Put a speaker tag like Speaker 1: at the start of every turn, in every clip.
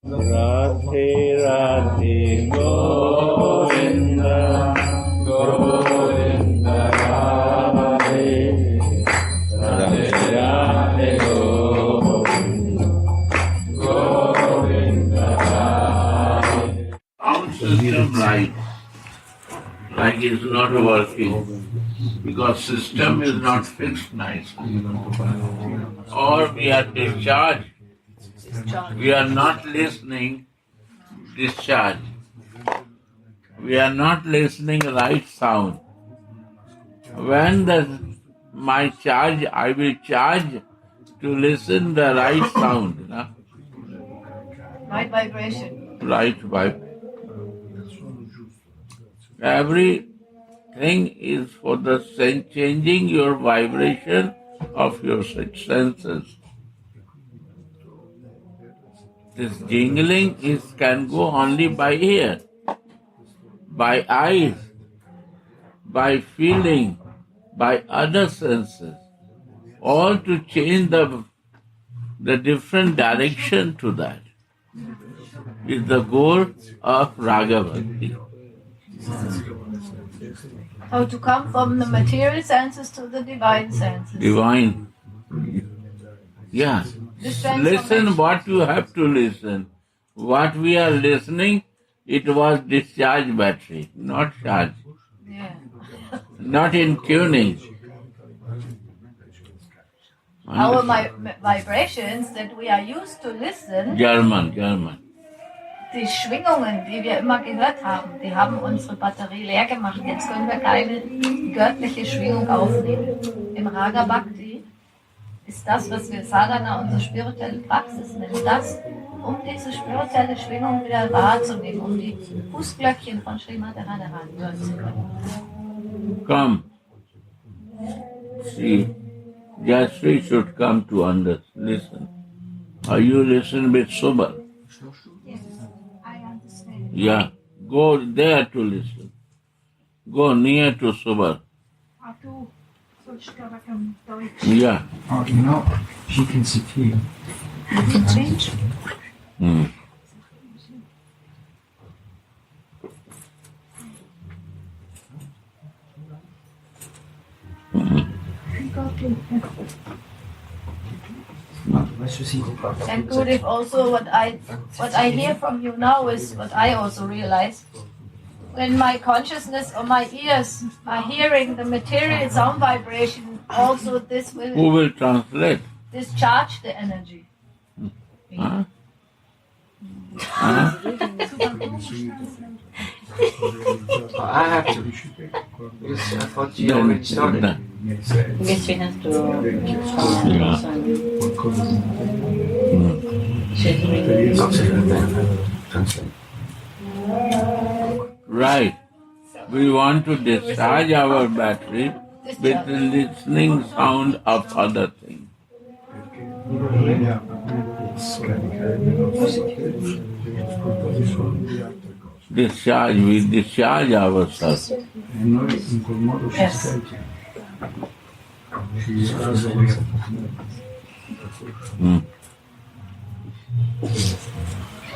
Speaker 1: Radhe Radhe Govinda Govinda Radhe Radhe Radhe Govinda Govinda Radhe. Our system like is not working because system is not fixed nicely. Or we are discharged. We are not listening, discharge. We are not listening right sound. When my charge, I will charge to listen the right sound. No?
Speaker 2: Right vibration.
Speaker 1: Right vibration. Everything is for the changing your vibration of your senses. This jingling can go only by ear, by eyes, by feeling, by other senses, all to change the different direction to that is the goal of Raga Bhakti.
Speaker 2: How to come from the material senses to the divine senses.
Speaker 1: Divine. Yeah. Listen what you have to listen. What we are listening, it was discharge battery, not charge.
Speaker 2: Yeah.
Speaker 1: Not in tuning.
Speaker 2: Our vibrations that we are used to listen,
Speaker 1: German.
Speaker 2: die Schwingungen, die wir immer gehört haben, die haben unsere Batterie leer gemacht. Jetzt können wir keine göttliche Schwingung aufnehmen. Im Raga Bhakti ist das, was wir Sadhana, unsere spirituelle Praxis nennen, das, um diese spirituelle Schwingung wieder wahrzunehmen, um die Fußglöckchen von Srimad Radharani hören zu können.
Speaker 1: Come. See, Jayasri should come to listen. Are you listen with Subal?
Speaker 2: Yes, I understand.
Speaker 1: Yeah, go there to listen. Go near to Subal. Yeah.
Speaker 3: Oh, she can sit here.
Speaker 2: You can change. And good if also what I hear from you now is what I also realize. When my consciousness or my ears are hearing the material sound vibration, also this will...
Speaker 1: Who will translate?
Speaker 2: Discharge the energy.
Speaker 1: Huh?
Speaker 3: I have to. Because I thought you already started.
Speaker 4: I guess we have to
Speaker 1: Right. We want to discharge our battery with the listening sound of other things. We discharge ourselves.
Speaker 2: Yes.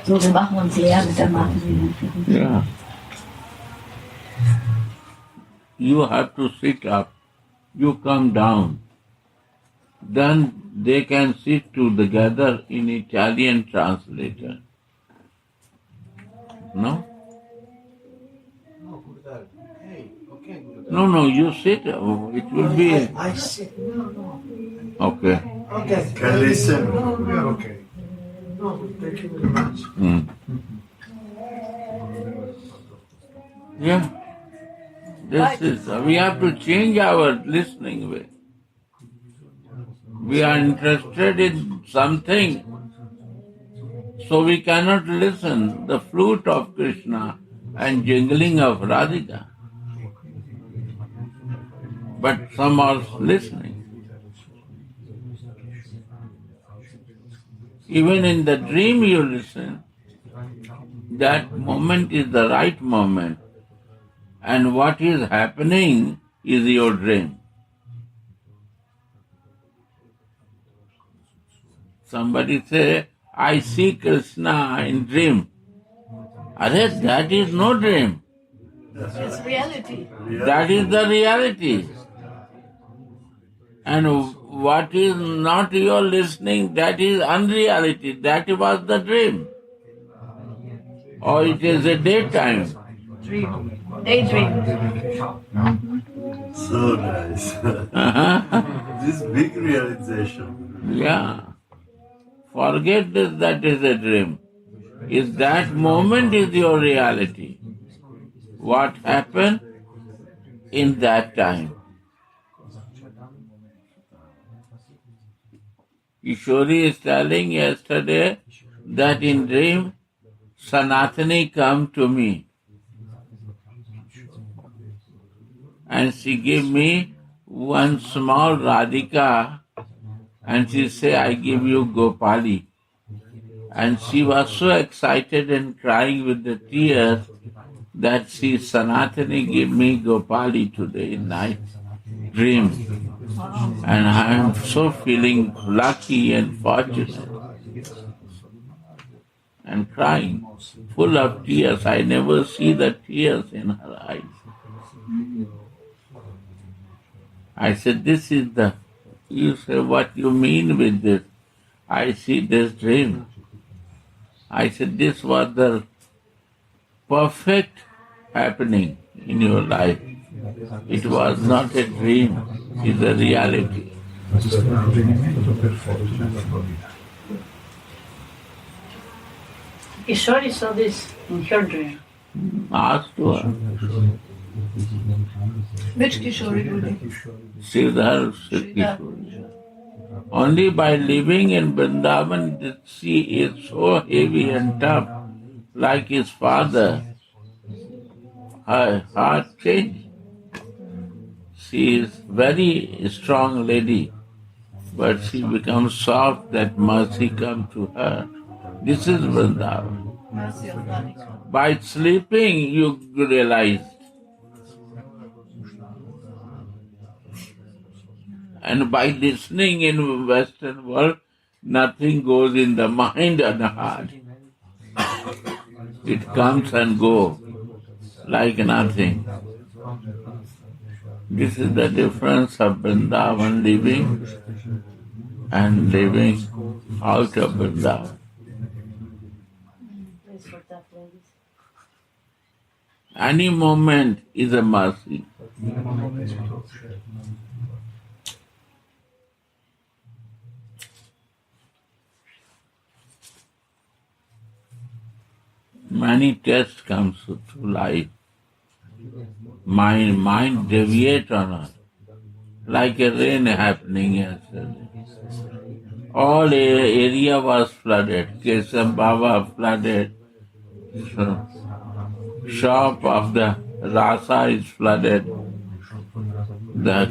Speaker 4: So, wir machen uns leer mit der Materie.
Speaker 1: Yeah. You have to sit up. You come down. Then they can sit together in Italian translator. No? No, you sit. It will be...
Speaker 3: I sit.
Speaker 1: Okay.
Speaker 3: Okay.
Speaker 5: Can listen.
Speaker 3: We are okay. No, thank you very much.
Speaker 1: Yeah. We have to change our listening way. We are interested in something, so we cannot listen the flute of Krishna and jingling of Radhika. But some are listening. Even in the dream you listen, that moment is the right moment. And what is happening is your dream. Somebody say, I see Krishna in dream. That is no dream.
Speaker 2: It's reality.
Speaker 1: That is the reality. And what is not your listening, that is unreality. That was the dream. Or it is a daytime.
Speaker 2: Dream. Daydream.
Speaker 5: So nice. This big realization.
Speaker 1: Yeah. Forget this, that is a dream. Is that moment is your reality. What happened in that time? Kishori is telling yesterday that in dream Sanatani come to me and she gave me one small Radhika and she said, I give you Gopali. And she was so excited and crying with the tears that she Sanatani gave me Gopali today in night dream. And I am so feeling lucky and fortunate and crying, full of tears. I never see the tears in her eyes. I said, this is the, you say, what you mean with this? I see this dream. I said, this was the perfect happening in your life. It was not a dream, it's a reality.
Speaker 4: Kishori saw this in her dream.
Speaker 1: Ask to her.
Speaker 2: Which Kishori Guru?
Speaker 1: Sridhar Kishori. Only by living in Vrindavan that she is so heavy and tough, like his father. Her heart changed. She is very strong lady, but she becomes soft that mercy come to her. This is Vrindavan.
Speaker 2: Mercy of Radhika.
Speaker 1: By sleeping, you realize. And by listening in Western world, nothing goes in the mind and heart. It comes and goes like nothing. This is the difference of Vrindavan living and living out of Vrindavan. Any moment is a mercy. Many tests come through life. Mind deviate on us, like a rain happening yesterday. All area was flooded. Kesam Baba flooded. Shop of the Rasa is flooded. The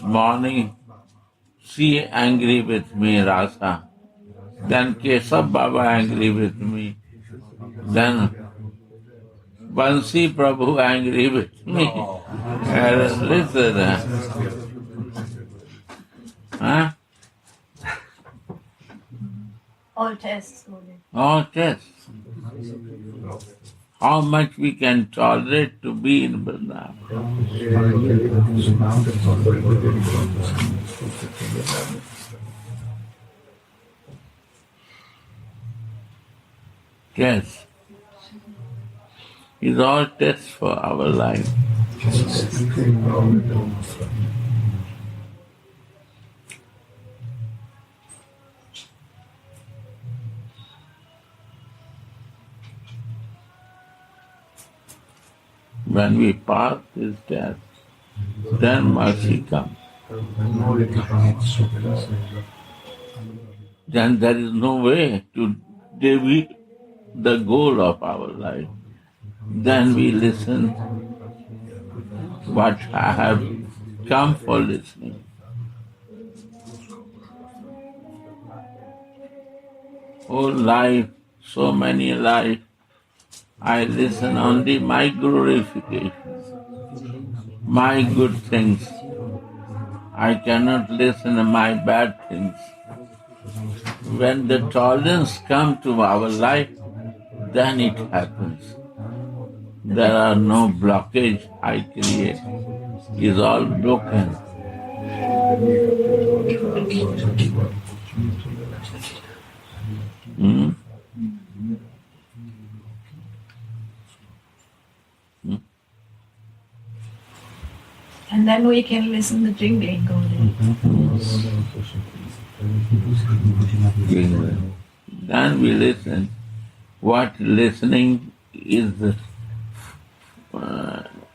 Speaker 1: morning, she angry with me, Rasa. Then Kesab Baba angry with me. Then Bansi Prabhu angry with me. Listen. Huh?
Speaker 2: All tests only.
Speaker 1: All tests. How much we can tolerate to be in Vrindavan. Yes. It's all tests for our life. When we pass this test, then mercy comes. Then there is no way to deviate the goal of our life. Then we listen what I have come for listening. Whole life, so many life, I listen only my glorification, my good things. I cannot listen to my bad things. When the tolerance comes to our life, then it happens. There are no blockage I create. It's all broken. Hmm?
Speaker 2: And then we can listen to jingling only.
Speaker 1: Then we listen. What listening is,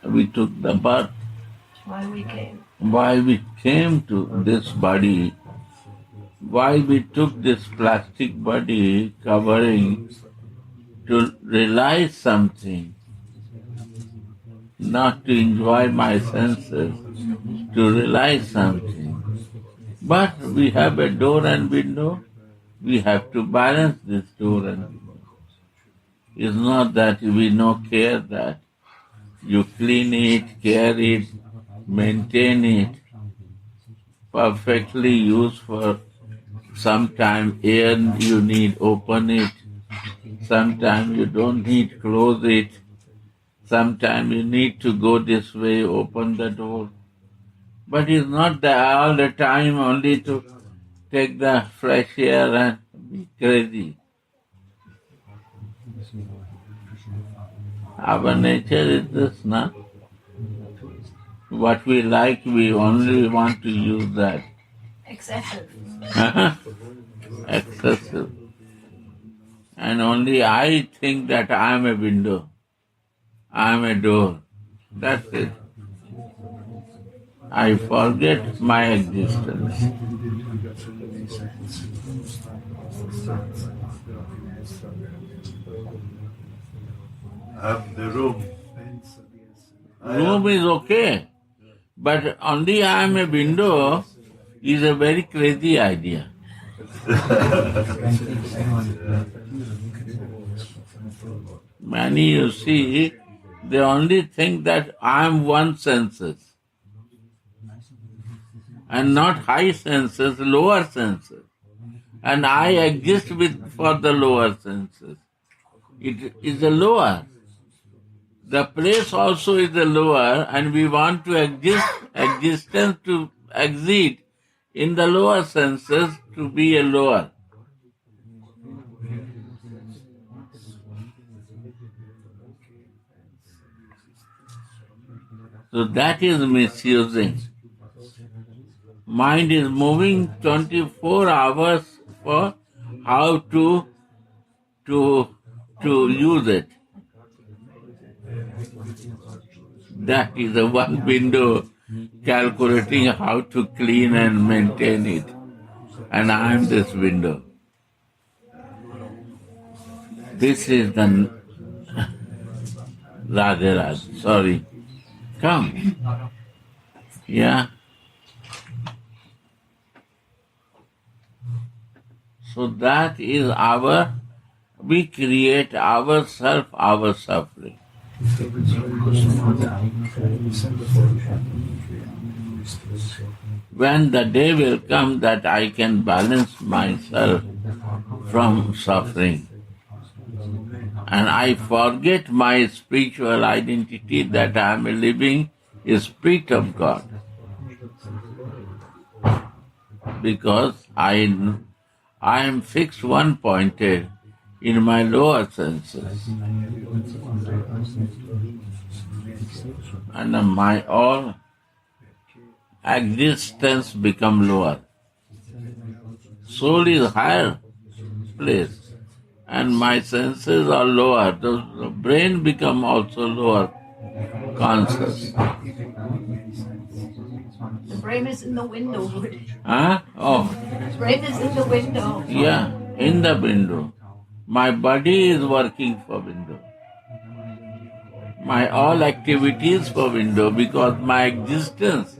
Speaker 1: we took the birth. Why we came to this body, why we took this plastic body covering to realize something, not to enjoy my senses, to realize something. But we have a door and window, we have to balance this door and window. It's not that we no care that you clean it, care it, maintain it, perfectly used for sometime air you need, open it. Sometime you don't need, close it. Sometime you need to go this way, open the door. But it's not that all the time only to take the fresh air and be crazy. Our nature is this, na? What we like, we only want to use that.
Speaker 2: Excessive.
Speaker 1: Excessive. And only I think that I am a window, I am a door. That's it. I forget my existence.
Speaker 5: The room.
Speaker 1: Room is okay, but only I am a window is a very crazy idea. Many you see, they only think that I am one senses and not high senses, lower senses. And I exist for the lower senses. It is a lower. The place also is a lower, and we want to existence to exist in the lower senses to be a lower. So that is misusing. Mind is moving 24 hours for how to use it. That is the one window calculating how to clean and maintain it. And I am this window. This is the Radhe Radhe. Sorry. Come. Yeah. So that is we create ourselves, our suffering. When the day will come that I can balance myself from suffering, and I forget my spiritual identity that I am a living spirit of God, because I am fixed one-pointed in my lower senses, and my all existence become lower. Soul is higher place, and my senses are lower. The brain become also lower conscious.
Speaker 2: The brain is in the window.
Speaker 1: Huh? Oh.
Speaker 2: The brain is in the window.
Speaker 1: Yeah, in the window. My body is working for window. My all activities for window, because my existence,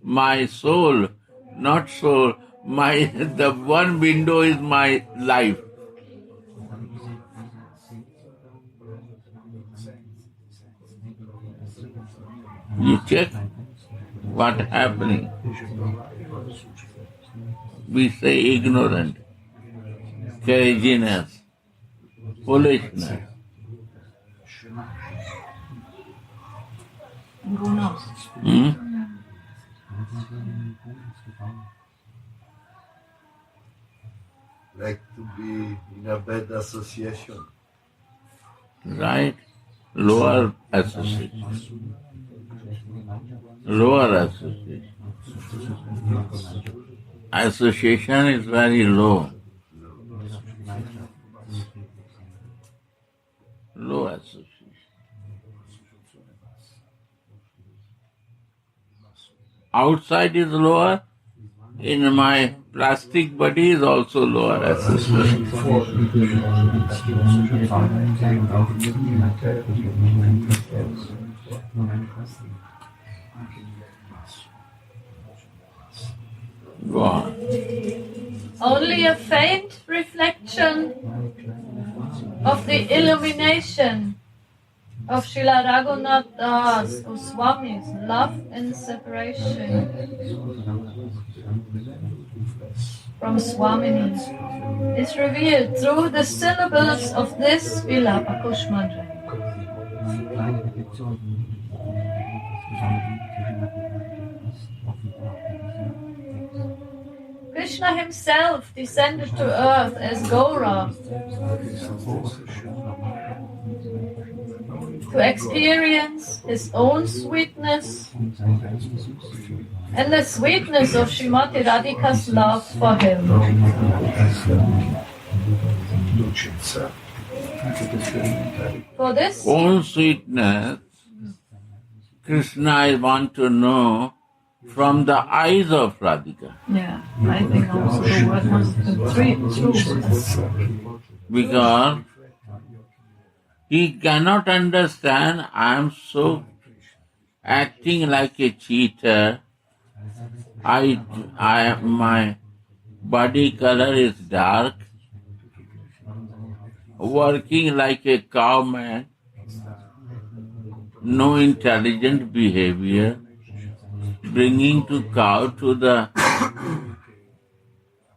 Speaker 1: my soul, not soul, the one window is my life. You check. what happening? We say ignorant, craziness, foolishness.
Speaker 2: Who knows?
Speaker 1: Hmm?
Speaker 5: Like to be in a bad association.
Speaker 1: Right? Lower association. Lower association. Association is very low. Low association. Outside is lower. In my plastic body is also lower association. Go on.
Speaker 2: Only a faint reflection of the illumination of Srila Raghunath Das Goswami's love and separation from Swamini is revealed through the syllables of this Vilapa Kusumanjali. Krishna himself descended to earth as Gaura to experience his own sweetness and the sweetness of Srimati Radhika's love for him. For this,
Speaker 1: Own sweetness, Krishna, I want to know from the eyes of Radhika.
Speaker 2: yeah, I think also the word must be true.
Speaker 1: Because he cannot understand I am so acting like a cheater. My body color is dark, working like a cowman, no intelligent behavior, bringing to cow to the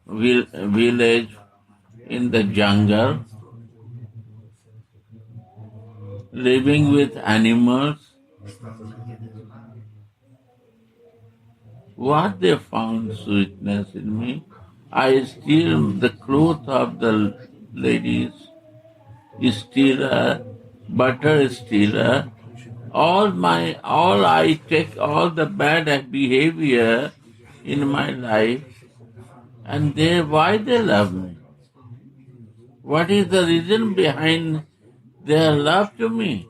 Speaker 1: village in the jungle, living with animals. What they found sweetness in me? I steal the clothes of the ladies, stealer, butter stealer. I take all the bad behavior in my life, and why they love me? What is the reason behind their love to me?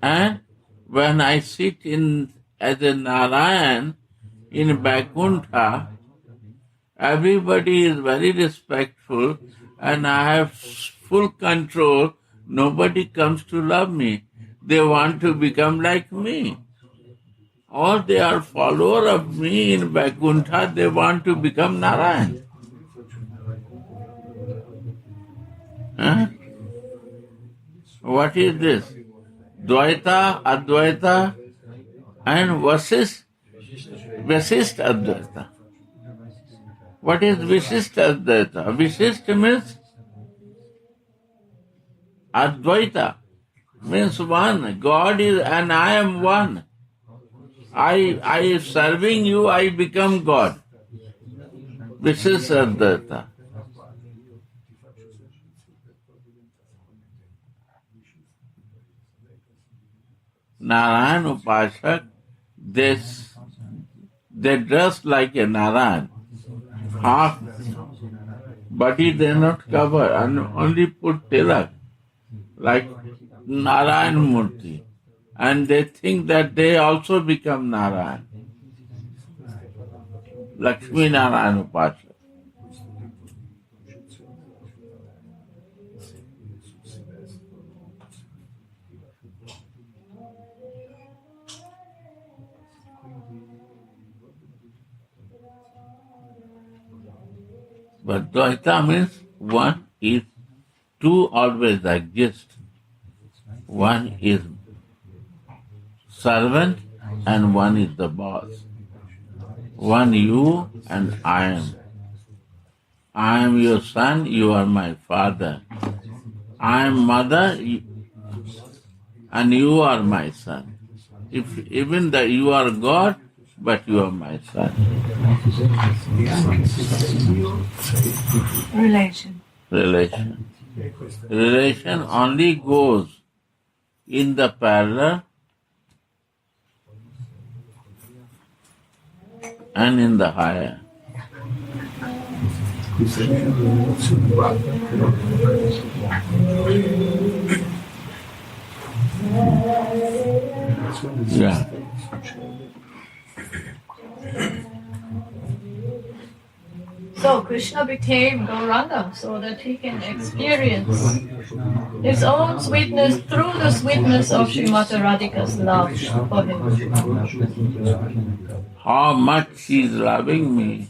Speaker 1: And when I sit as a Narayan in Vaikuntha, everybody is very respectful and I have full control. Nobody comes to love me. They want to become like me. Or they are follower of me in Vaikuntha, they want to become Narayan. Huh? What is this? Dvaita, Advaita and Vasisht Advaita. What is Vishisht Advaita? Vishisht means Advaita, means one. God is and I am one. I serving you, I become God. Vishisht Advaita. Narayan Upasak, they dress like a Narayan. Half body they not cover and only put tilak like Narayan Murti. And they think that they also become Narayan. Lakshmi Narayan Upasak. But Dvaita means one is, two always exist. One is servant and one is the boss. One you and I am. I am your son, you are my father. I am mother and you are my son. If even that you are God, but you are my son.
Speaker 2: Relation.
Speaker 1: Relation only goes in the parallel and in the higher. Yeah.
Speaker 2: So Krishna became Gauranga so that he can experience his own sweetness through the sweetness of Srimati Radhika's love for him.
Speaker 1: How much she is loving me,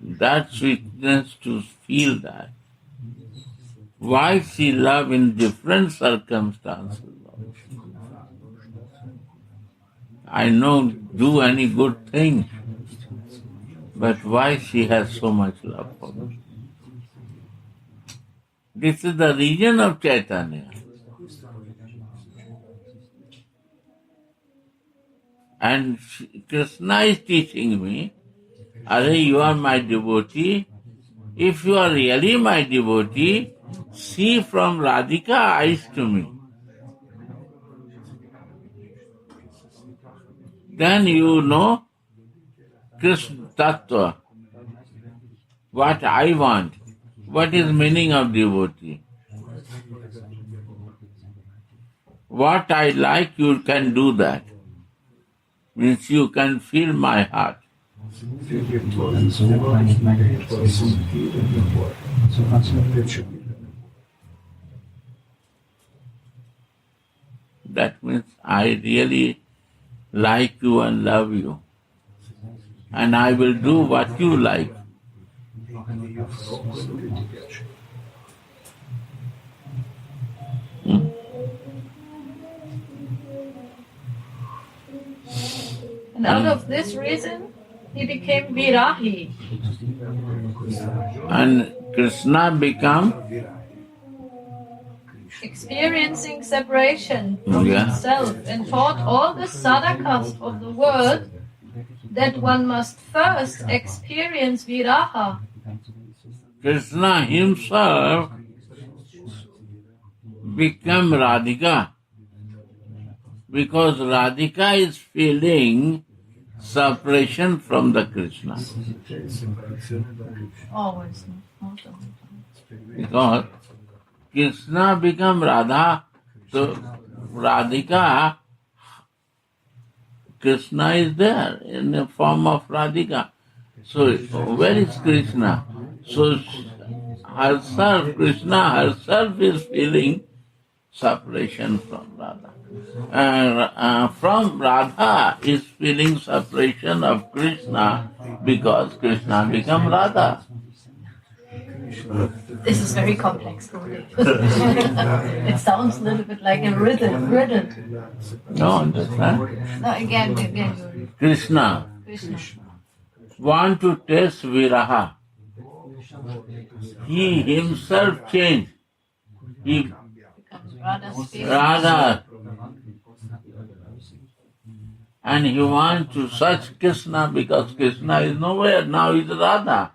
Speaker 1: that sweetness to feel that. Why she love in different circumstances. I know do any good thing, but why she has so much love for me? This is the region of Chaitanya. And Krishna is teaching me, Are, you are my devotee. If you are really my devotee, see from Radhika eyes to me. Then you know Krishna Tattva, what I want, what is meaning of devotee. What I like, you can do that. Means you can feel my heart. That means I really like you and love you. And I will do what you like.
Speaker 2: And out of this reason, he became Virahi.
Speaker 1: And Krishna become
Speaker 2: Experiencing separation from himself and taught all the sadhakas of the world that one must first experience viraha.
Speaker 1: Krishna himself become Radhika because Radhika is feeling separation from the Krishna.
Speaker 2: Always, most of the time.
Speaker 1: Because Krishna become Radha, so Radhika, Krishna is there in the form of Radhika. So where is Krishna? So herself, Krishna herself is feeling separation from Radha. And from Radha is feeling separation of Krishna because Krishna become Radha.
Speaker 2: This is very complex, Guru. It sounds a little bit like a riddle.
Speaker 1: No, understand?
Speaker 2: No, again, Guru.
Speaker 1: Krishna want to taste viraha. He himself changed. He
Speaker 2: Becomes Radha's spirit.
Speaker 1: Radha. And he wants to search Krishna because Krishna is nowhere. Now he is Radha.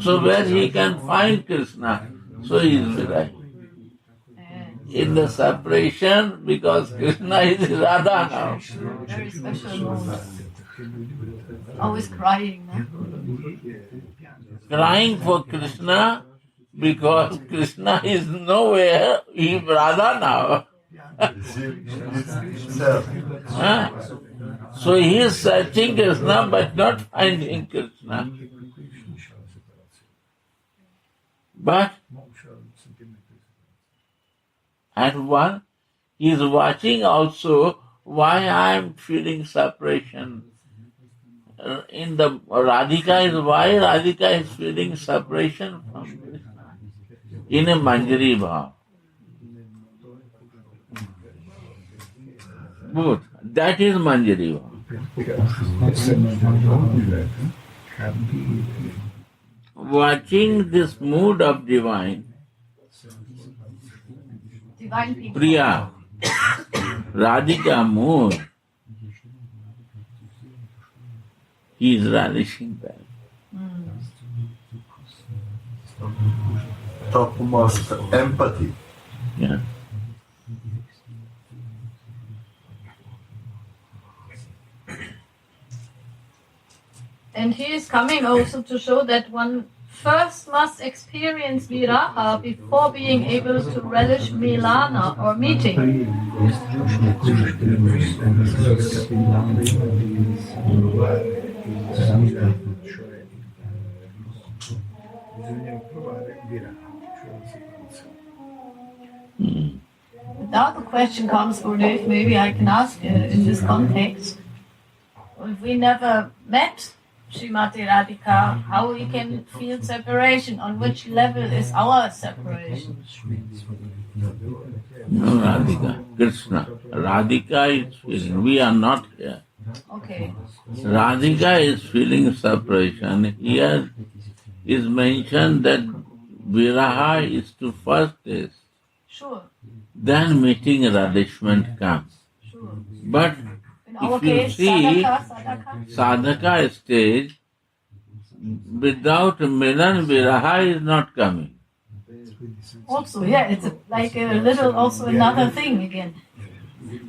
Speaker 1: So where he can find Krishna? So he is Virahi. In the separation, because Krishna is Radha now.
Speaker 2: Very special moment. Always crying, no?
Speaker 1: Crying for Krishna because Krishna is nowhere. He is Radha now. Huh? So he is searching Krishna but not finding Krishna. But and one he is watching also why I am feeling separation. In the Radhika is why Radhika is feeling separation from Krishna in a Manjari bhav. Both That is Manjariva. Watching this mood of divine
Speaker 2: people.
Speaker 1: Priya, Radhika mood, he is relishing that.
Speaker 5: Topmost empathy.
Speaker 1: Yeah.
Speaker 2: And he is coming also to show that one first must experience viraha before being able to relish milana or meeting. Now the question comes, Gurudev, maybe I can ask in this context, if we never met Srimati Radhika, how we can feel separation, on which level is our separation?
Speaker 1: No, Radhika, Krishna. Radhika is feeling, we are not here.
Speaker 2: Okay.
Speaker 1: Radhika is feeling separation. Here is mentioned that viraha is to first taste.
Speaker 2: Sure.
Speaker 1: Then meeting relishment comes.
Speaker 2: Sure.
Speaker 1: But
Speaker 2: In our
Speaker 1: if you
Speaker 2: case,
Speaker 1: see
Speaker 2: sadhaka.
Speaker 1: sadhaka stage, without milan, viraha is not coming.
Speaker 2: Also, yeah, it's like a little also another thing again.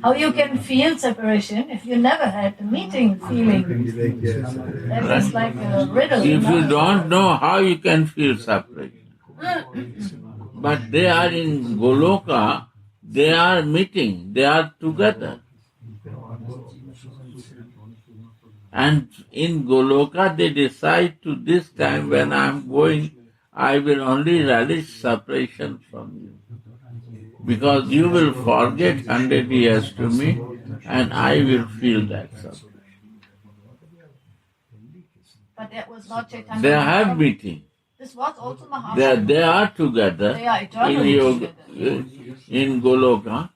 Speaker 2: How you can feel separation if you never had the meeting feeling. That is like a riddle.
Speaker 1: If you don't know how you can feel separation. But they are in Goloka, they are meeting, they are together. And in Goloka they decide to this time when I am going, I will only relish separation from you. Because you will forget 100 years to me and I will feel that separation.
Speaker 2: But that was not Chaitanya.
Speaker 1: They have meeting.
Speaker 2: This was also Mahaprabhu.
Speaker 1: They are together
Speaker 2: They are eternally together.
Speaker 1: In Goloka,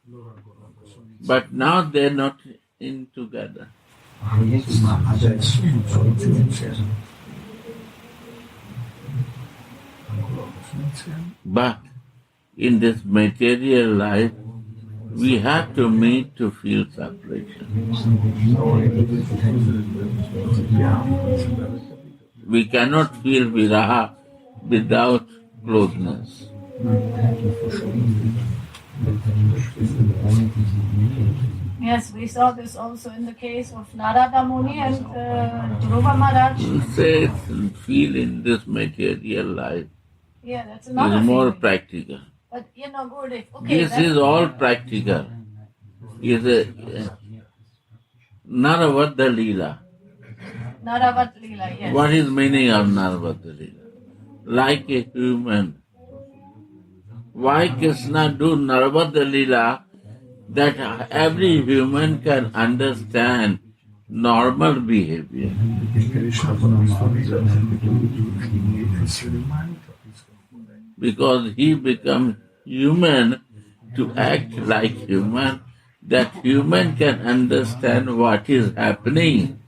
Speaker 1: but now they are not in together. But in this material life, we have to meet to feel separation. We cannot feel viraha without closeness.
Speaker 2: Yes, we saw this also in the case of Narada Muni and Dhruva Maharaj.
Speaker 1: Say, feel in this material life
Speaker 2: Yeah, that's another
Speaker 1: is more
Speaker 2: feeling.
Speaker 1: practical.
Speaker 2: But you know, Gurudev, okay.
Speaker 1: This is all practical. Is a Naravadha Leela.
Speaker 2: Naravat Leela, yes.
Speaker 1: What is meaning of Naravadha Leela? Like a human. Why Krishna do Naravadha Leela? That every human can understand normal behavior. Because he becomes human to act like human, that human can understand what is happening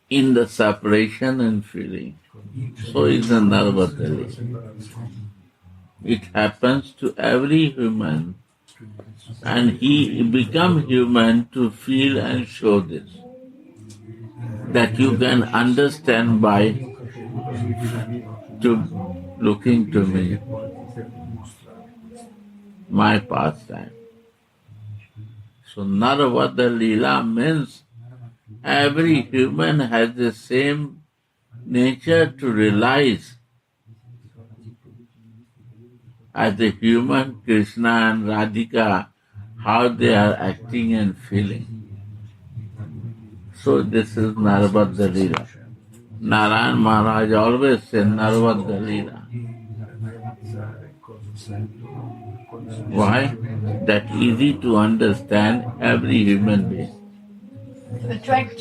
Speaker 1: in the separation and feeling. So is the Narvata Leela. It happens to every human, and he becomes human to feel and show this. That you can understand by looking to me, my pastime. So Naravada Leela means every human has the same nature to realize as a human, Krishna and Radhika, how they are acting and feeling. So this is Narvada Leela. Narayan Maharaj always said Narvada Leela. Why? That easy to understand every human being.
Speaker 2: To attract.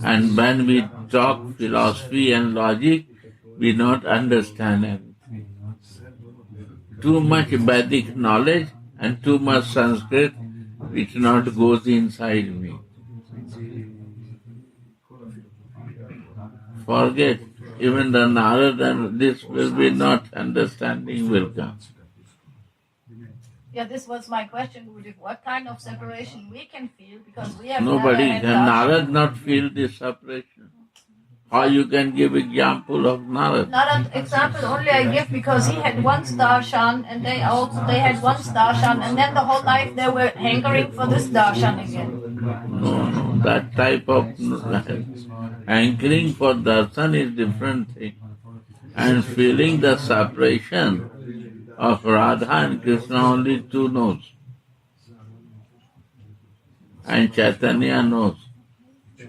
Speaker 1: And when we talk philosophy and logic, we don't understand everything. Too much Vedic knowledge and too much Sanskrit which not goes inside me. Forget, even the Narada and this will be not understanding will come.
Speaker 2: Yeah, this was my question, Gurudev. What kind of separation we can feel, because we have
Speaker 1: Nobody
Speaker 2: never had
Speaker 1: can Narada not feel this separation. Or you can give example of Narada.
Speaker 2: Not an example only I give because he had one darshan and they had one darshan and then the whole life they were hankering for this darshan again.
Speaker 1: No, that type of hankering for darshan is different thing. And feeling the separation of Radha and Krishna only two knows. And Chaitanya knows.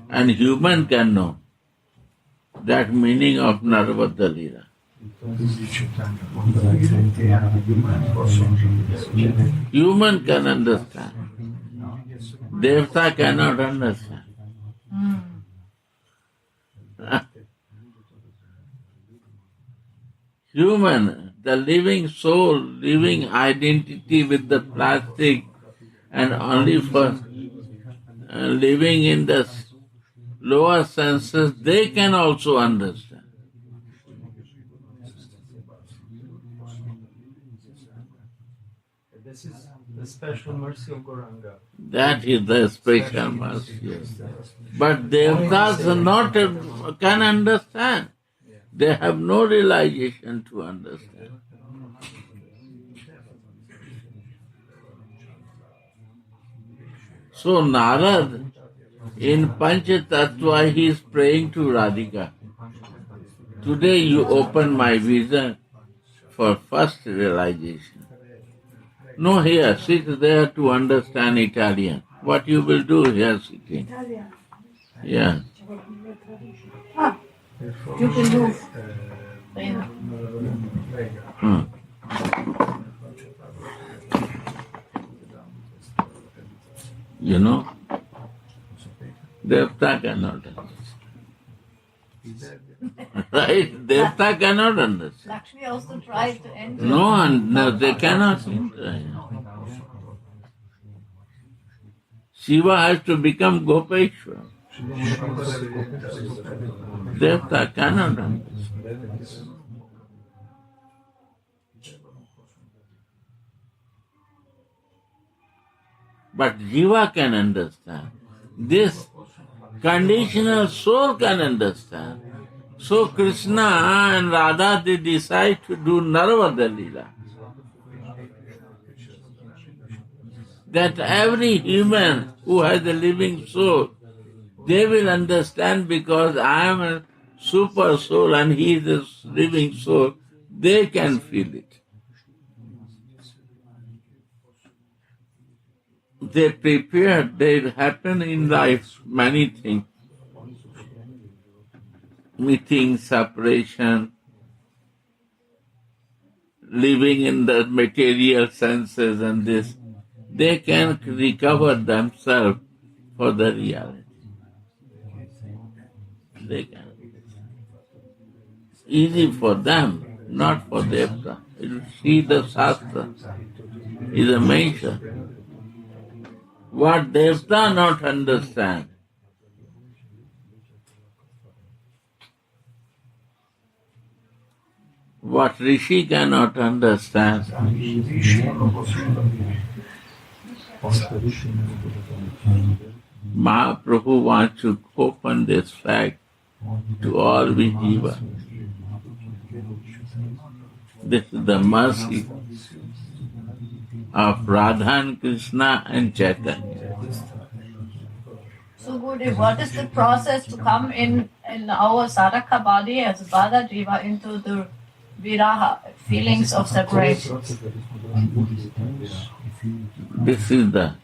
Speaker 1: And human can know. That meaning of Narvada Leela. Human can understand. Devta cannot understand. Human, the living soul, living identity with the plastic and only for living in the lower senses, they can also understand.
Speaker 3: This is the special mercy of Gauranga.
Speaker 1: That is the special mercy. Yes. But Devtas can understand. They have no realization to understand. So Narad, in Panchatattva, he is praying to Radhika. Today you open my vision for first realization. No, here, sit there to understand Italian. What you will do here sitting?
Speaker 4: Italian.
Speaker 1: Yeah.
Speaker 4: You can move.
Speaker 1: Hmm. You know, Devta cannot understand. Right? Devta cannot understand.
Speaker 2: Lakshmi also tried to enter.
Speaker 1: No, they cannot enter. Shiva has to become Gopeshwar. Devta cannot understand. But Jiva can understand. This conditional soul can understand. So Krishna and Radha, they decide to do Narvada Leela. That every human who has a living soul, they will understand because I am a super soul and he is a living soul, they can feel it. They prepare, they happen in life many things. Meeting, separation, living in the material senses and this. They can recover themselves for the reality. They can. It's easy for them, not for Devta. You see the Shastra is a mention. What Devta not understand, what Rishi cannot understand, Mahaprabhu wants to open this fact to all Jiva. This is the mercy of Radha and Krishna and Chaitanya.
Speaker 2: So Gurudev, what is the process to come in our sadhaka body as Bada Jiva into the viraha, feelings of separation?
Speaker 1: This is the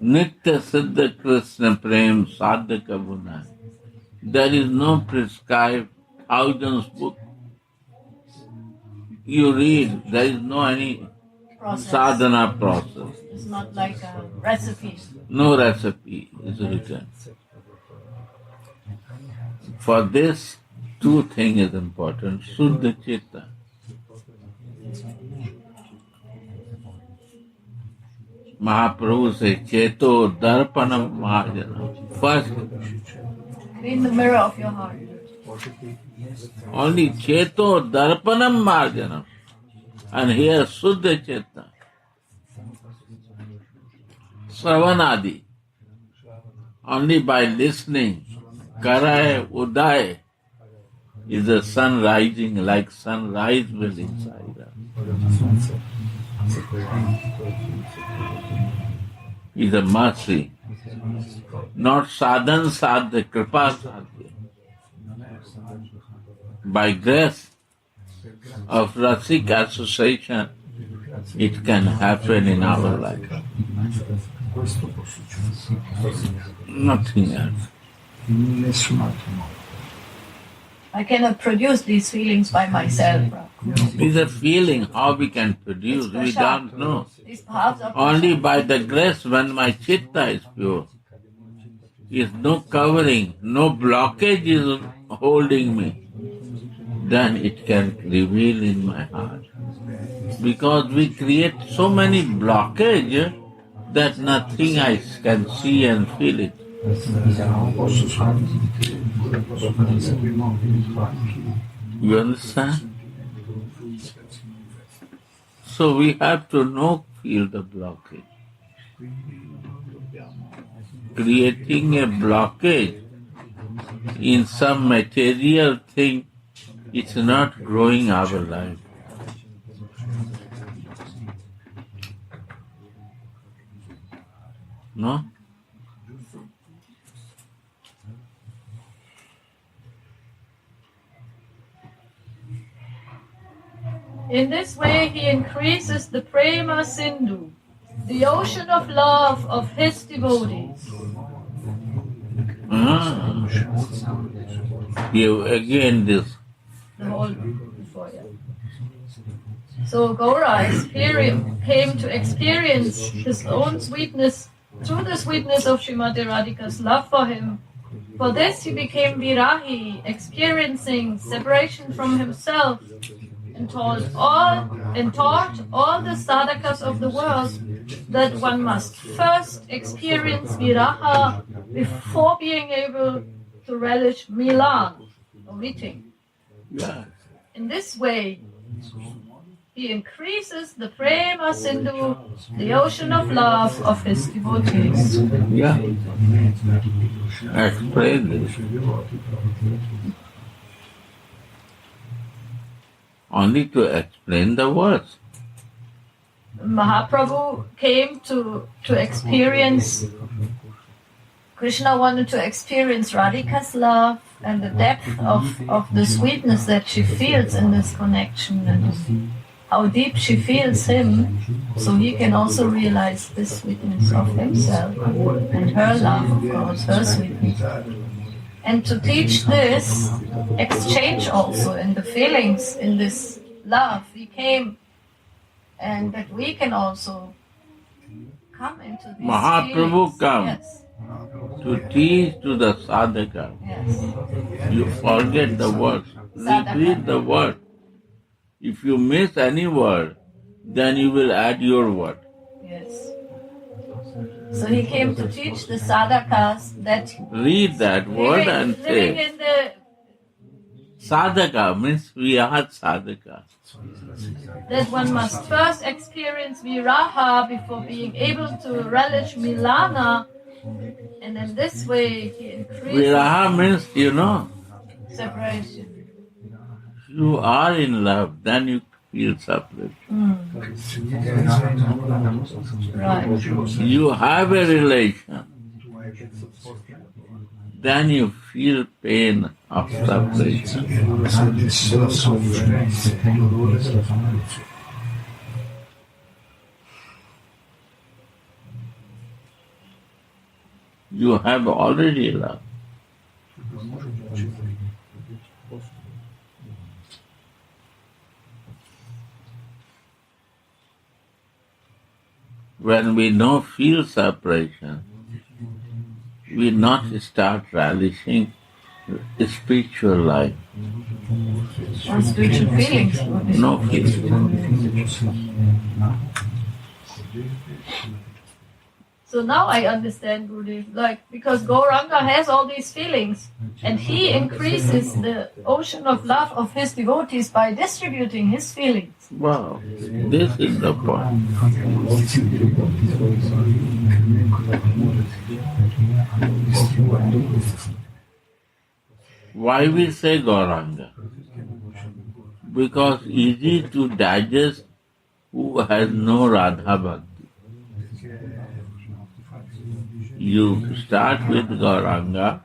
Speaker 1: Nitya Siddha Krishna Prem Sadhaka Guna. There is no prescribed thousands book. You read, there is no any sadhana process.
Speaker 2: It's not like a recipe.
Speaker 1: No recipe is written. For this, two things is important. Suddha Chitta. Mahaprabhu says, Cheto Darpanam Mahajana. First,
Speaker 2: Clean the mirror of your heart.
Speaker 1: only Cheto Darpanam Mahajana. And here Suddha Cheta. Sravanadi. Only by listening, Karay Uday is the sun rising like sunrise will inside us. Is a mercy. Not sadhan sadhya, kripa sadhya. By grace of Rasik association, it can happen in our life. Nothing else.
Speaker 2: I cannot produce these feelings by myself.
Speaker 1: It's a feeling how we can produce, we don't know.
Speaker 2: These paths are
Speaker 1: Only by the grace when my chitta is pure, is no covering, no blockage is holding me, then it can reveal in my heart. Because we create so many blockage that nothing I can see and feel it. You understand? So we have to feel the blockage. Creating a blockage in some material thing, it's not growing our life. No?
Speaker 2: In this way, he increases the prema sindhu, the ocean of love of his devotees.
Speaker 1: You again this.
Speaker 2: The whole before, yeah. So Gaura came to experience his own sweetness through the sweetness of Srimati Radhika's love for him. For this he became virahi, experiencing separation from himself, and taught all the sadhakas of the world that one must first experience viraha before being able to relish milan, or meeting.
Speaker 1: Yeah.
Speaker 2: In this way, he increases the prema sindhu, the ocean of love of his devotees.
Speaker 1: Yeah. Explain this. Only to explain the words.
Speaker 2: Mahaprabhu came to experience, Krishna wanted to experience Radhika's love and the depth of the sweetness that she feels in this connection and how deep she feels him, so he can also realize this sweetness of himself and her love, of course, her sweetness. And to teach this exchange also in the feelings, in this love, he came, and that we can also come into these
Speaker 1: Mahaprabhu
Speaker 2: feelings.
Speaker 1: come
Speaker 2: Yes.
Speaker 1: to teach to the sadhaka.
Speaker 2: Yes.
Speaker 1: You forget the words. Repeat the word. If you miss any word, then you will add your word.
Speaker 2: Yes. So he came to teach the sadhakas that
Speaker 1: Read that word and
Speaker 2: living
Speaker 1: say.
Speaker 2: in the
Speaker 1: Sadhaka means we are sadhaka.
Speaker 2: that one must first experience viraha before being able to relish milana, and in this way he increases
Speaker 1: Viraha means,
Speaker 2: separation.
Speaker 1: you are in love, then you feel separate.
Speaker 2: Right.
Speaker 1: You have a relation, then you feel pain of separation. You have already love. When we feel separation, we not start relishing spiritual life.
Speaker 2: Or spiritual feelings.
Speaker 1: No feeling.
Speaker 2: So now I understand, Gurudev, because Gauranga has all these feelings, and he increases the ocean of love of his devotees by distributing his feelings.
Speaker 1: Wow, this is the point. Why we say Gauranga? Because easy to digest who has no Radha Bhakti. You start with Gauranga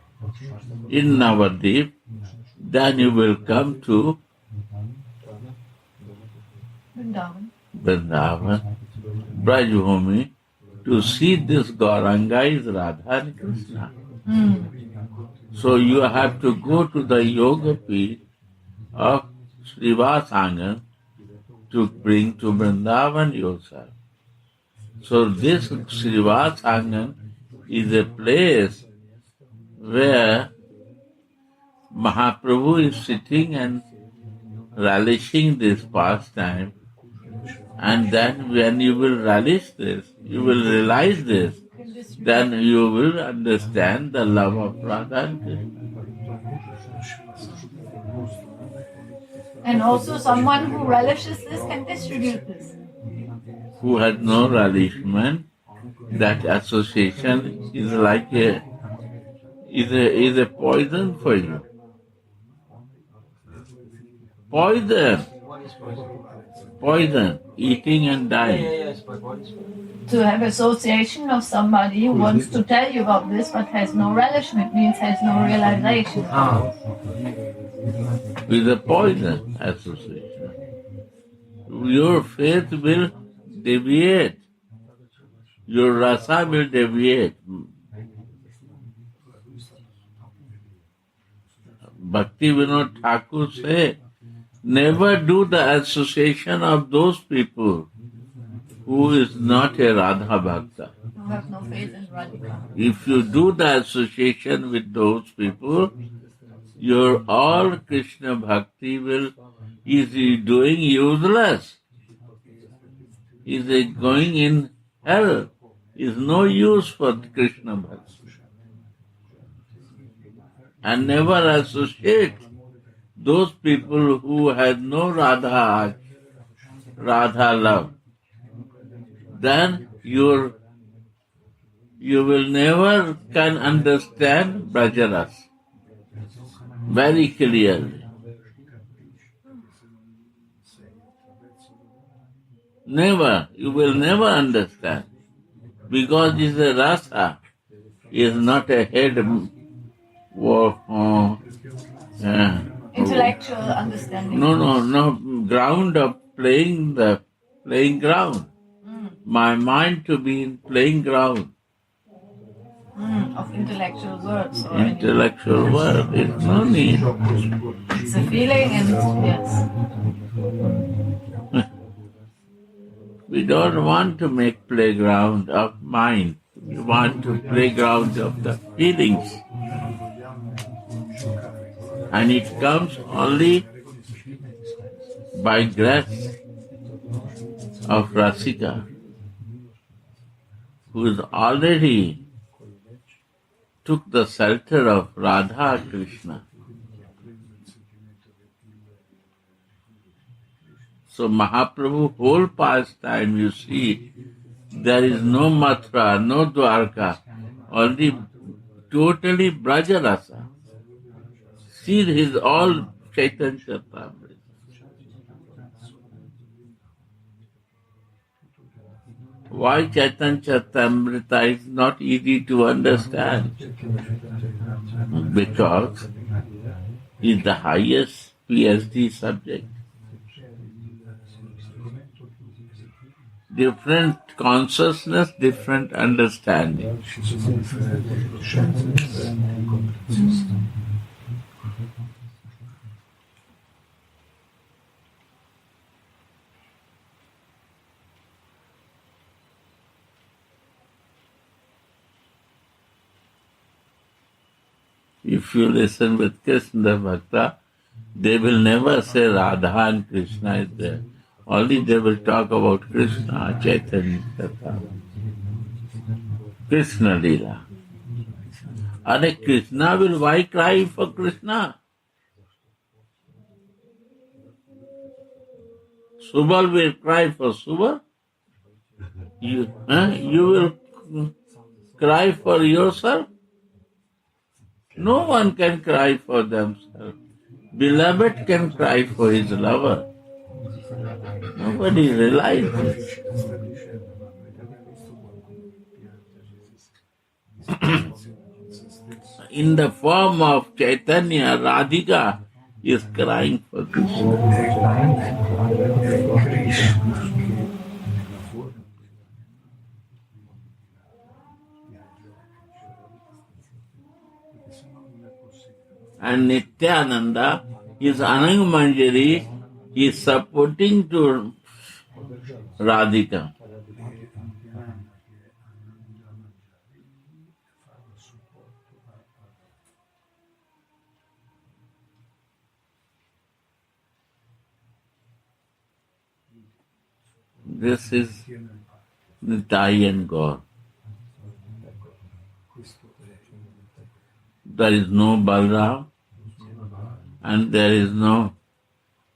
Speaker 1: in Navadvip, then you will come to Vrindavan, Brajbhumi, to see this Gauranga is Radha and Krishna. So you have to go to the Yoga Peeth of Srivasangan to bring to Vrindavan yourself. So this Srivasangan is a place where Mahaprabhu is sitting and relishing this pastime, and then when you will relish this, you will realize this, then you will understand the love of Radha and Krishna.
Speaker 2: And also someone who relishes this can distribute this.
Speaker 1: Who has no relishment, that association is like a poison for you. Poison.
Speaker 3: What is poison?
Speaker 1: Poison. Eating and dying.
Speaker 3: Yes, but what is poison?
Speaker 2: To have association of somebody who wants to tell you about this but has no relishment means has no realization.
Speaker 1: With a poison association. Your faith will deviate. Your rasa will deviate. Bhakti Vinod Thakur said, never do the association of those people who is not a Radha Bhakta.
Speaker 2: Who have no faith in Radhika.
Speaker 1: If you do the association with those people, your all Krishna Bhakti is doing useless. Is going in hell. Is no use for Krishna Bhakti. And never associate those people who have no Radha love. Then you will never can understand Brajaras very clearly. Never, you will never understand, because it's a rasa, is not a head
Speaker 2: Intellectual understanding.
Speaker 1: No, ground of playing ground. My mind to be in playing ground.
Speaker 2: Of intellectual words. Or
Speaker 1: Intellectual word, it's no need.
Speaker 2: It's a feeling and yes.
Speaker 1: We don't want to make playground of mind. We want to playground of the feelings. And it comes only by grace of Rasika, who is already took the shelter of Radha Krishna. So Mahaprabhu whole pastime, you see, there is no Mathura, no Dwarka, only totally Brajarasa. See his all Chaitanya Charitamrita. Why Chaitanya Charitamrita is not easy to understand? Because it's the highest PhD subject. Different consciousness, different understanding. If you listen with Krishna Bhakta, they will never say Radha and Krishna is there. Only they will talk about Krishna, Chaitanya, Chaitanya. Krishna Leela. And Krishna will why cry for Krishna? Subal will cry for Subal. You will cry for yourself. No one can cry for themselves. Beloved can cry for his lover. Nobody realizes. In the form of Chaitanya, Radhika is crying for Krishna. And Nityananda, his Anang Manjari, is supporting to Radhika. This is Nitai and God. There is no Balram and there is no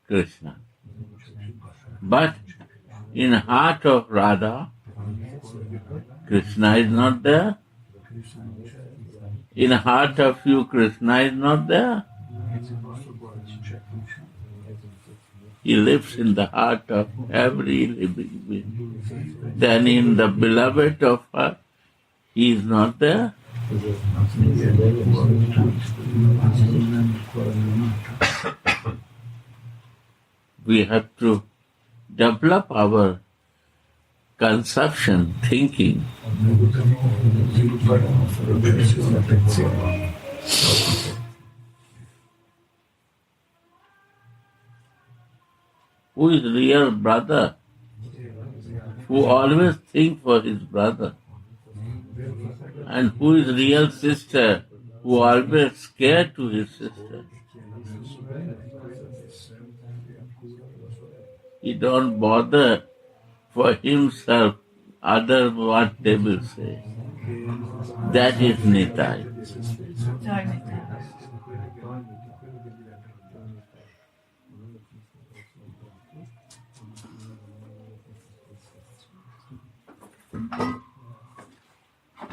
Speaker 1: Krishna. But in heart of Radha, Krishna is not there. In heart of you, Krishna is not there. He lives in the heart of every living being. Then in the beloved of her, he is not there. We have to develop our conception, thinking. Who is real brother? Who always think for his brother? And who is real sister? Who always scared to his sister? He don't bother for himself other what they will say. That is Nitai.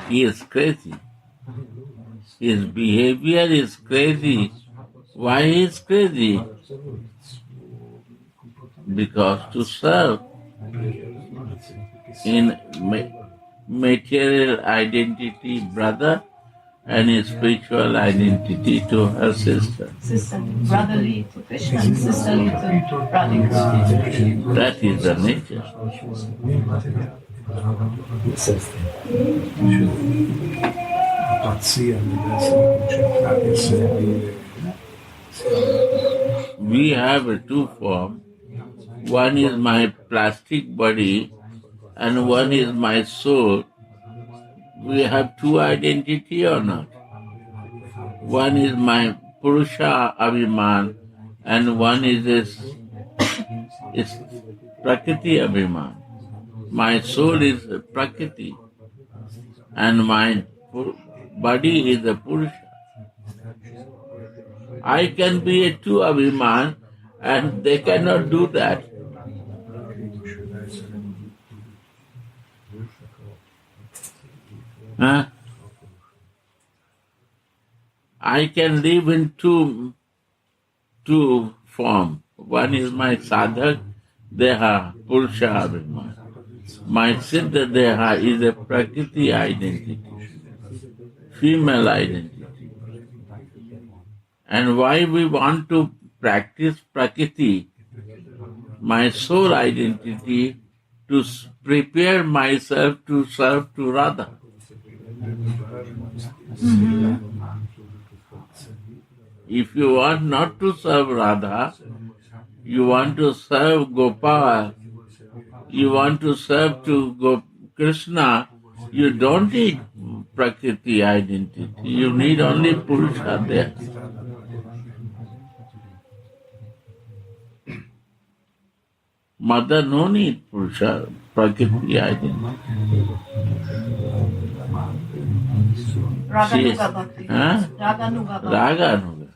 Speaker 1: He is crazy. His behavior is crazy. Why he is crazy? Because to serve in material identity brother and in spiritual identity to her sister.
Speaker 2: Brotherly to Krishna and sisterly to Radhika.
Speaker 1: That is the nature. We have a two form. One is my plastic body and one is my soul. We have two identity or not? One is my Purusha Abhiman and one is Prakriti Abhiman. My soul is Prakriti and my body is the Purusha. I can be a two Abhiman and they cannot do that. Huh? I can live in two form. One is my sadhak deha, Purusha Abhiman. My siddha deha is a Prakriti identity, female identity. And why we want to practice Prakriti, my soul identity, to prepare myself to serve to Radha. If you want not to serve Radha, you want to serve Gopal, you want to serve to Krishna, you don't need Prakriti identity. You need only Purusha there. Mother no need Purusha, Prakriti identity.
Speaker 2: Raganuga Bhakti.
Speaker 1: Huh?
Speaker 2: Raganuga Bhakti.
Speaker 1: Raganuga.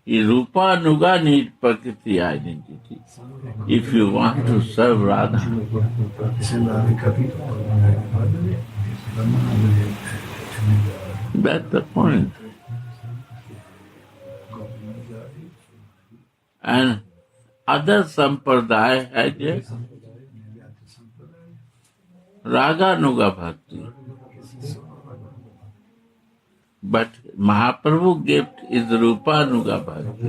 Speaker 1: Rupa Nuga need Prakriti identity if you want to serve Radha. That's the point. And other sampradaya had a Raganuga Bhakti. But Mahaprabhu gift is Rupanuga Bhakti.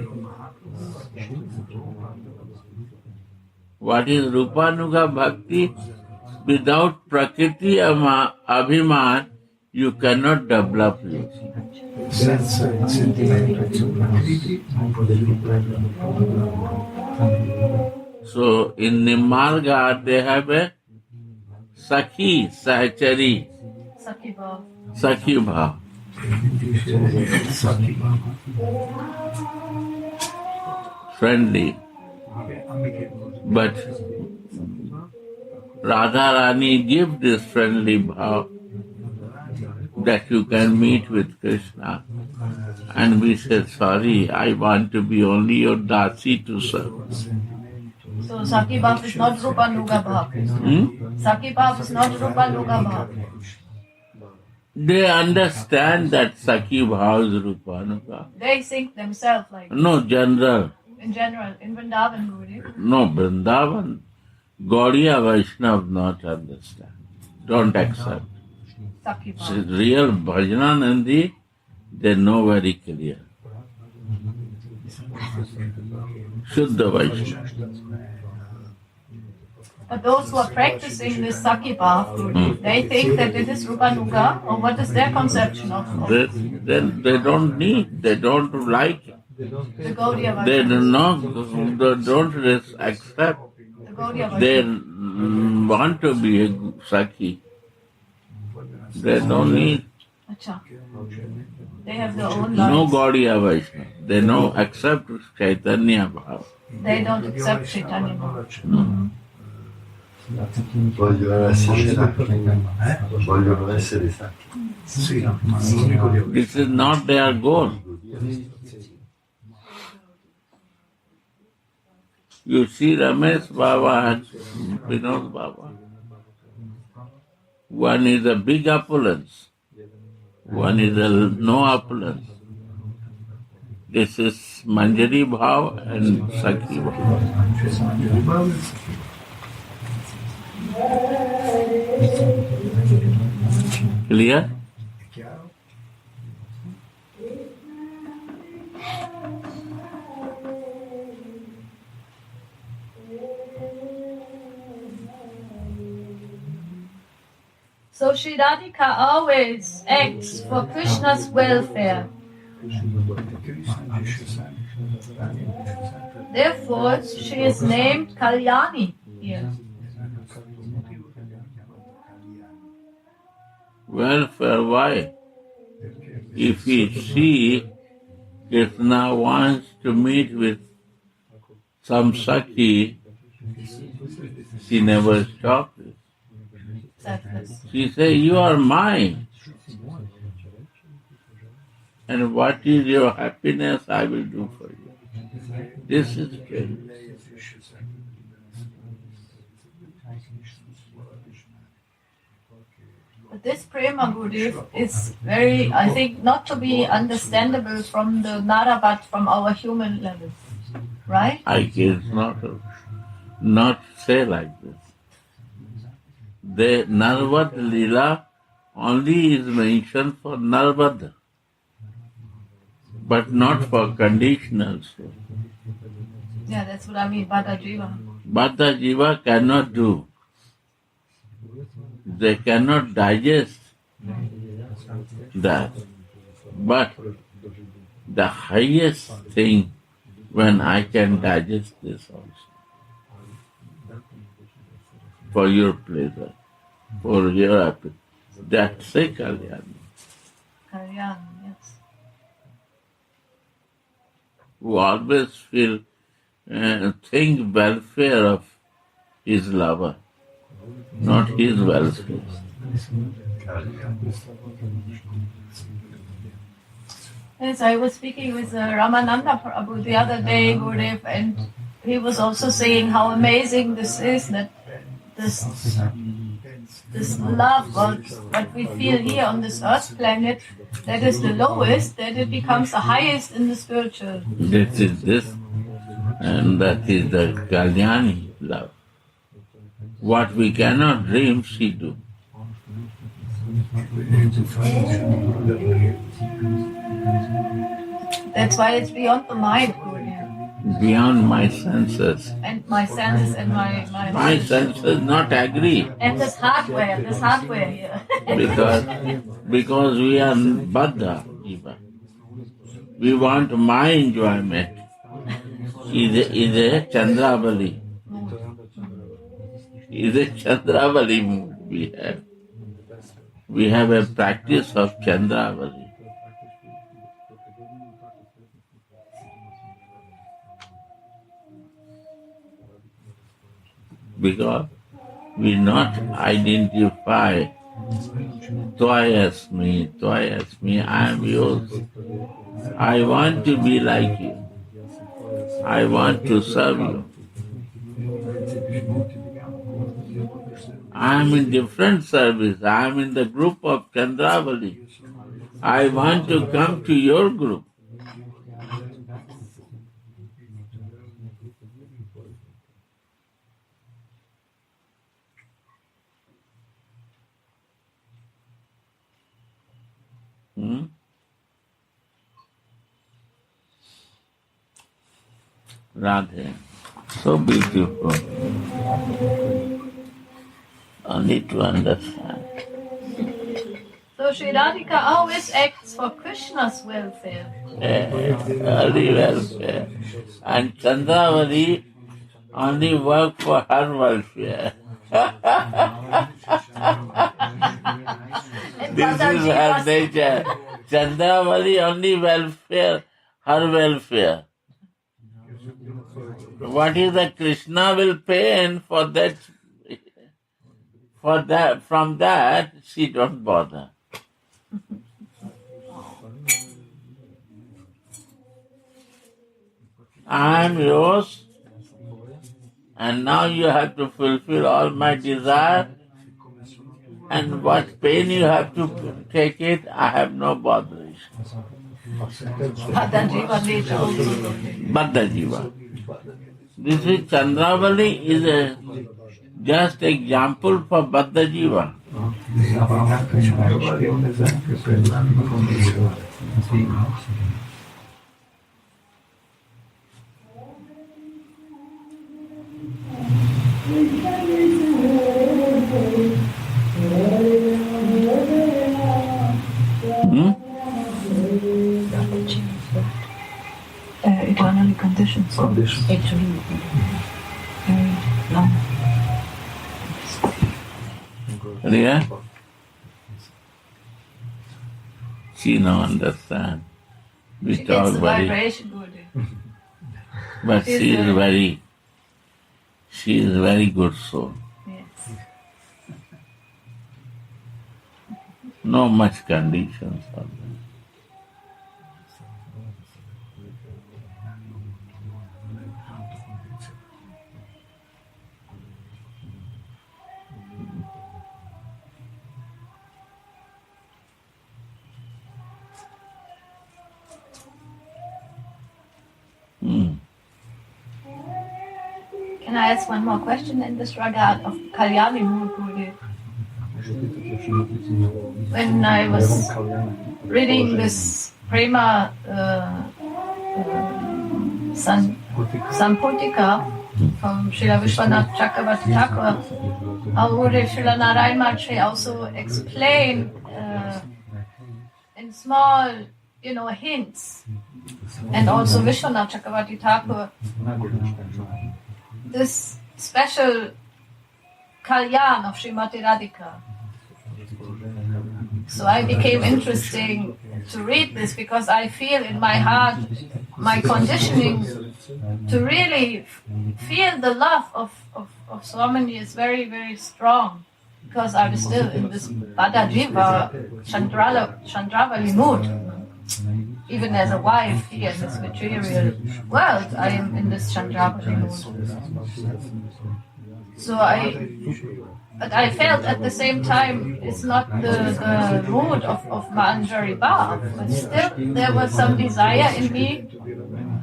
Speaker 1: What is Rupanuga Bhakti? Without Prakriti Abhiman, you cannot develop yourself. So in Nimarga they have a Sakhi, Sahachari, Sakhi Bhav. Friendly. But Radharani give this friendly bhav that you can meet with Krishna. And we said, sorry, I want to be only your dasi to serve.
Speaker 2: So Sakhi Bhav is not Rupanuga Bhav. Sakhi Bhav is not Rupanuga Bhav.
Speaker 1: They understand that Sakhi Bhav is Rupanuga.
Speaker 2: They think themselves like
Speaker 1: No, general.
Speaker 2: in general, in Vrindavan Gurudev.
Speaker 1: No, Vrindavan. Gaudiya Vaishnav not understand. Don't accept.
Speaker 2: Sakhi
Speaker 1: So
Speaker 2: Bhav.
Speaker 1: real Bhajananandi, they know very clear. Shuddha Vaishnava.
Speaker 2: But those who are practicing this Sakhi Bhav, Gurudev, they think that it is Rupanuga, or what is their conception of
Speaker 1: Then they don't need, they don't like it.
Speaker 2: the Gaudiya
Speaker 1: They
Speaker 2: Vaishnavas?
Speaker 1: don't accept.
Speaker 2: The Gaudiya
Speaker 1: They
Speaker 2: Vaishnavas.
Speaker 1: want to be a Sakhi. They don't need
Speaker 2: Acha. They have their own
Speaker 1: no
Speaker 2: lives.
Speaker 1: Gaudiya Vaishnava. They know accept Chaitanya Bhav.
Speaker 2: They don't accept Chaitanya Bhav.
Speaker 5: Vogliono essere sacchi. Vogliono essere sacchi.
Speaker 1: This is not their goal. You see Ramesh Baba and Vinod Baba. One is a big opulence. One is a no opulence. This is Manjari Bhav and Sakhi Bhav. Clear?
Speaker 2: So Sri Radhika always acts for Krishna's welfare. Therefore, she is named Kalyani here.
Speaker 1: Welfare, why? If she, Krishna wants to meet with some Sakhi, she never stops it. She says, you are mine. And what is your happiness, I will do for you. This is true.
Speaker 2: But this Prema Gurudev is very, I think, not to be understandable from the Narabat, from our human level. Right?
Speaker 1: I cannot not say like this. The Narvad Lila only is mentioned for Narvad, but not for conditional soul.
Speaker 2: Yeah, that's what I mean, Bada Jiva.
Speaker 1: Bada Jiva cannot do. They cannot digest that. But the highest thing when I can digest this also. For your pleasure, for your happiness. That's a Kalyani.
Speaker 2: Kalyan, yes.
Speaker 1: Who always think welfare of his lover, not his welfare.
Speaker 2: Yes, I was speaking with Ramananda Prabhu the other day, Gurudev, and he was also saying how amazing this is, that this love, what we feel here on this earth planet, that is the lowest, that it becomes the highest in the spiritual.
Speaker 1: This is this, and that is the Kalyani love. What we cannot dream, she do.
Speaker 2: That's why it's beyond the mind, Gurudev.
Speaker 1: Beyond my senses.
Speaker 2: And my senses and my
Speaker 1: My senses not agree.
Speaker 2: And this hardware here.
Speaker 1: because we are Baddha Jiva. We want my enjoyment. Is a Chandravali. Is a Chandravali mood we have. We have a practice of Chandravali. Because we not identify Tvayasmi, I am yours. I want to be like you. I want to serve you. I am in different service. I am in the group of Chandravali. I want to come to your group. Radhe, so beautiful. Only to understand.
Speaker 2: So Sri Radhika always acts for Krishna's welfare.
Speaker 1: Only welfare. And Chandravali only work for her welfare. This is her nature. Chandravali only welfare, her welfare. What is the Krishna will pay, and from that she don't bother. I am yours, and now you have to fulfill all my desire, and what pain you have to take it, I have no botheration.
Speaker 2: Baddha Jiva nature also.
Speaker 1: Baddha Jiva. This is Chandravali is a just example for Baddha Jiva.
Speaker 2: Eternally conditioned. Actually, very long.
Speaker 1: Yeah? She no understand. We
Speaker 2: She
Speaker 1: talk
Speaker 2: gets the
Speaker 1: very,
Speaker 2: vibration good.
Speaker 1: but she is very good soul.
Speaker 2: Yes.
Speaker 1: No much conditions for them.
Speaker 2: Can I ask one more question in this regard of Kalyani Murukuri? When I was reading this Prema Samputika from Srila Vishwanath Chakravarti Thakur, how Gurudev Srila Narayan Maharshi also explained in small, hints, and also Vishwanath Chakravarti Thakur, this special Kalyan of Srimati Radhika. So I became interested to read this because I feel in my heart my conditioning to really feel the love of Swamini is very, very strong. Because I was still in this Badajiva Chandravali mood. Even as a wife here in this material world, I am in this Chandravali mood. But I felt at the same time it's not the mood of Manjari Bhav, but still there was some desire in me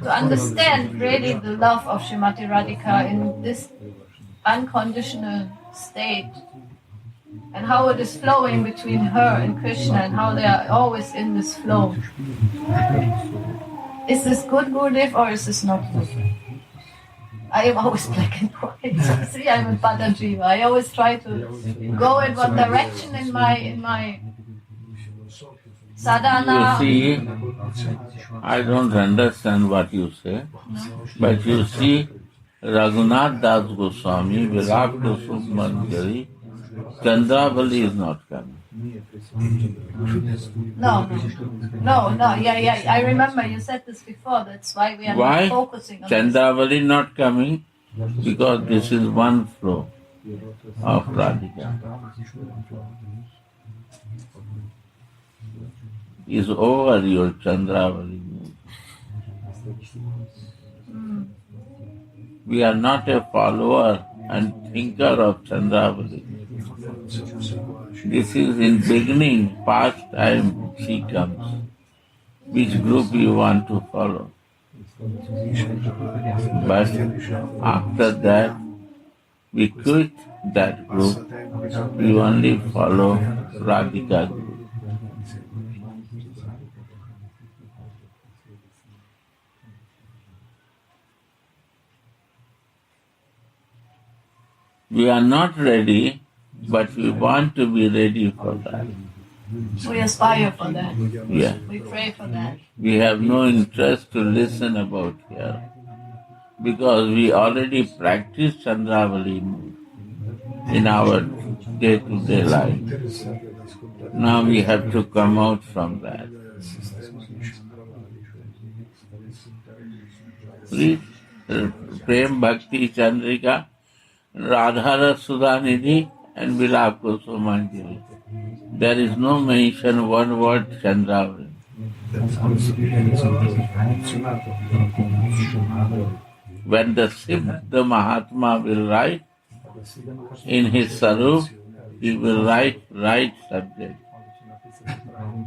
Speaker 2: to understand really the love of Srimati Radhika in this unconditional state, and how it is flowing between her and Krishna, and how they are always in this flow. Is this good, Gurudev, or is this not good? I am always black and white. So see, I'm a Badajiva. I always try to go in one direction in my sadhana.
Speaker 1: You see, I don't understand what you say, but you see, Raghunath Das Goswami, Vilapa Kusumanjali, Chandravali is not coming.
Speaker 2: No. Yeah. I remember you said this before. That's why we are not focusing on
Speaker 1: Chandravali not coming? Because this is one flow of Radhika. Is over your Chandravali mood. We are not a follower and thinker of Chandravali. This is in beginning, past time she comes. Which group you want to follow? But after that, we quit that group. We only follow Radhika group. We are not ready, but we want to be ready for that.
Speaker 2: We aspire for that.
Speaker 1: Yeah.
Speaker 2: We pray for that.
Speaker 1: We have no interest to listen about here because we already practice Chandravali in our day-to-day life. Now we have to come out from that. Please, Prem Bhakti Chandrika, Radhara Sudhanidhi and Vilapa Kusumanjali. There is no mention one word Chandravali. When the Siddha Mahatma will write in his Sarup, he will write right subject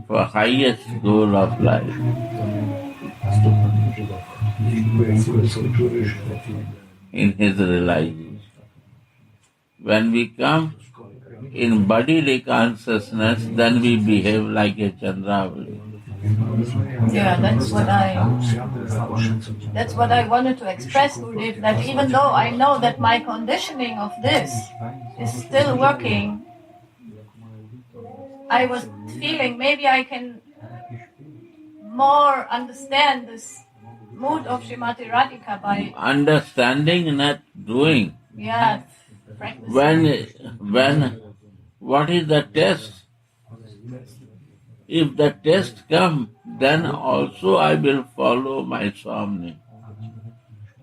Speaker 1: for highest goal of life. In his realization. When we come in bodily consciousness, then we behave like a Chandravali.
Speaker 2: Yeah, that's what I wanted to express, Gurudev, that even though I know that my conditioning of this is still working, I was feeling maybe I can more understand this mood of Srimati Radhika by
Speaker 1: understanding, not doing.
Speaker 2: Yeah, practicing.
Speaker 1: What is the test? If the test comes, then also I will follow my Swami.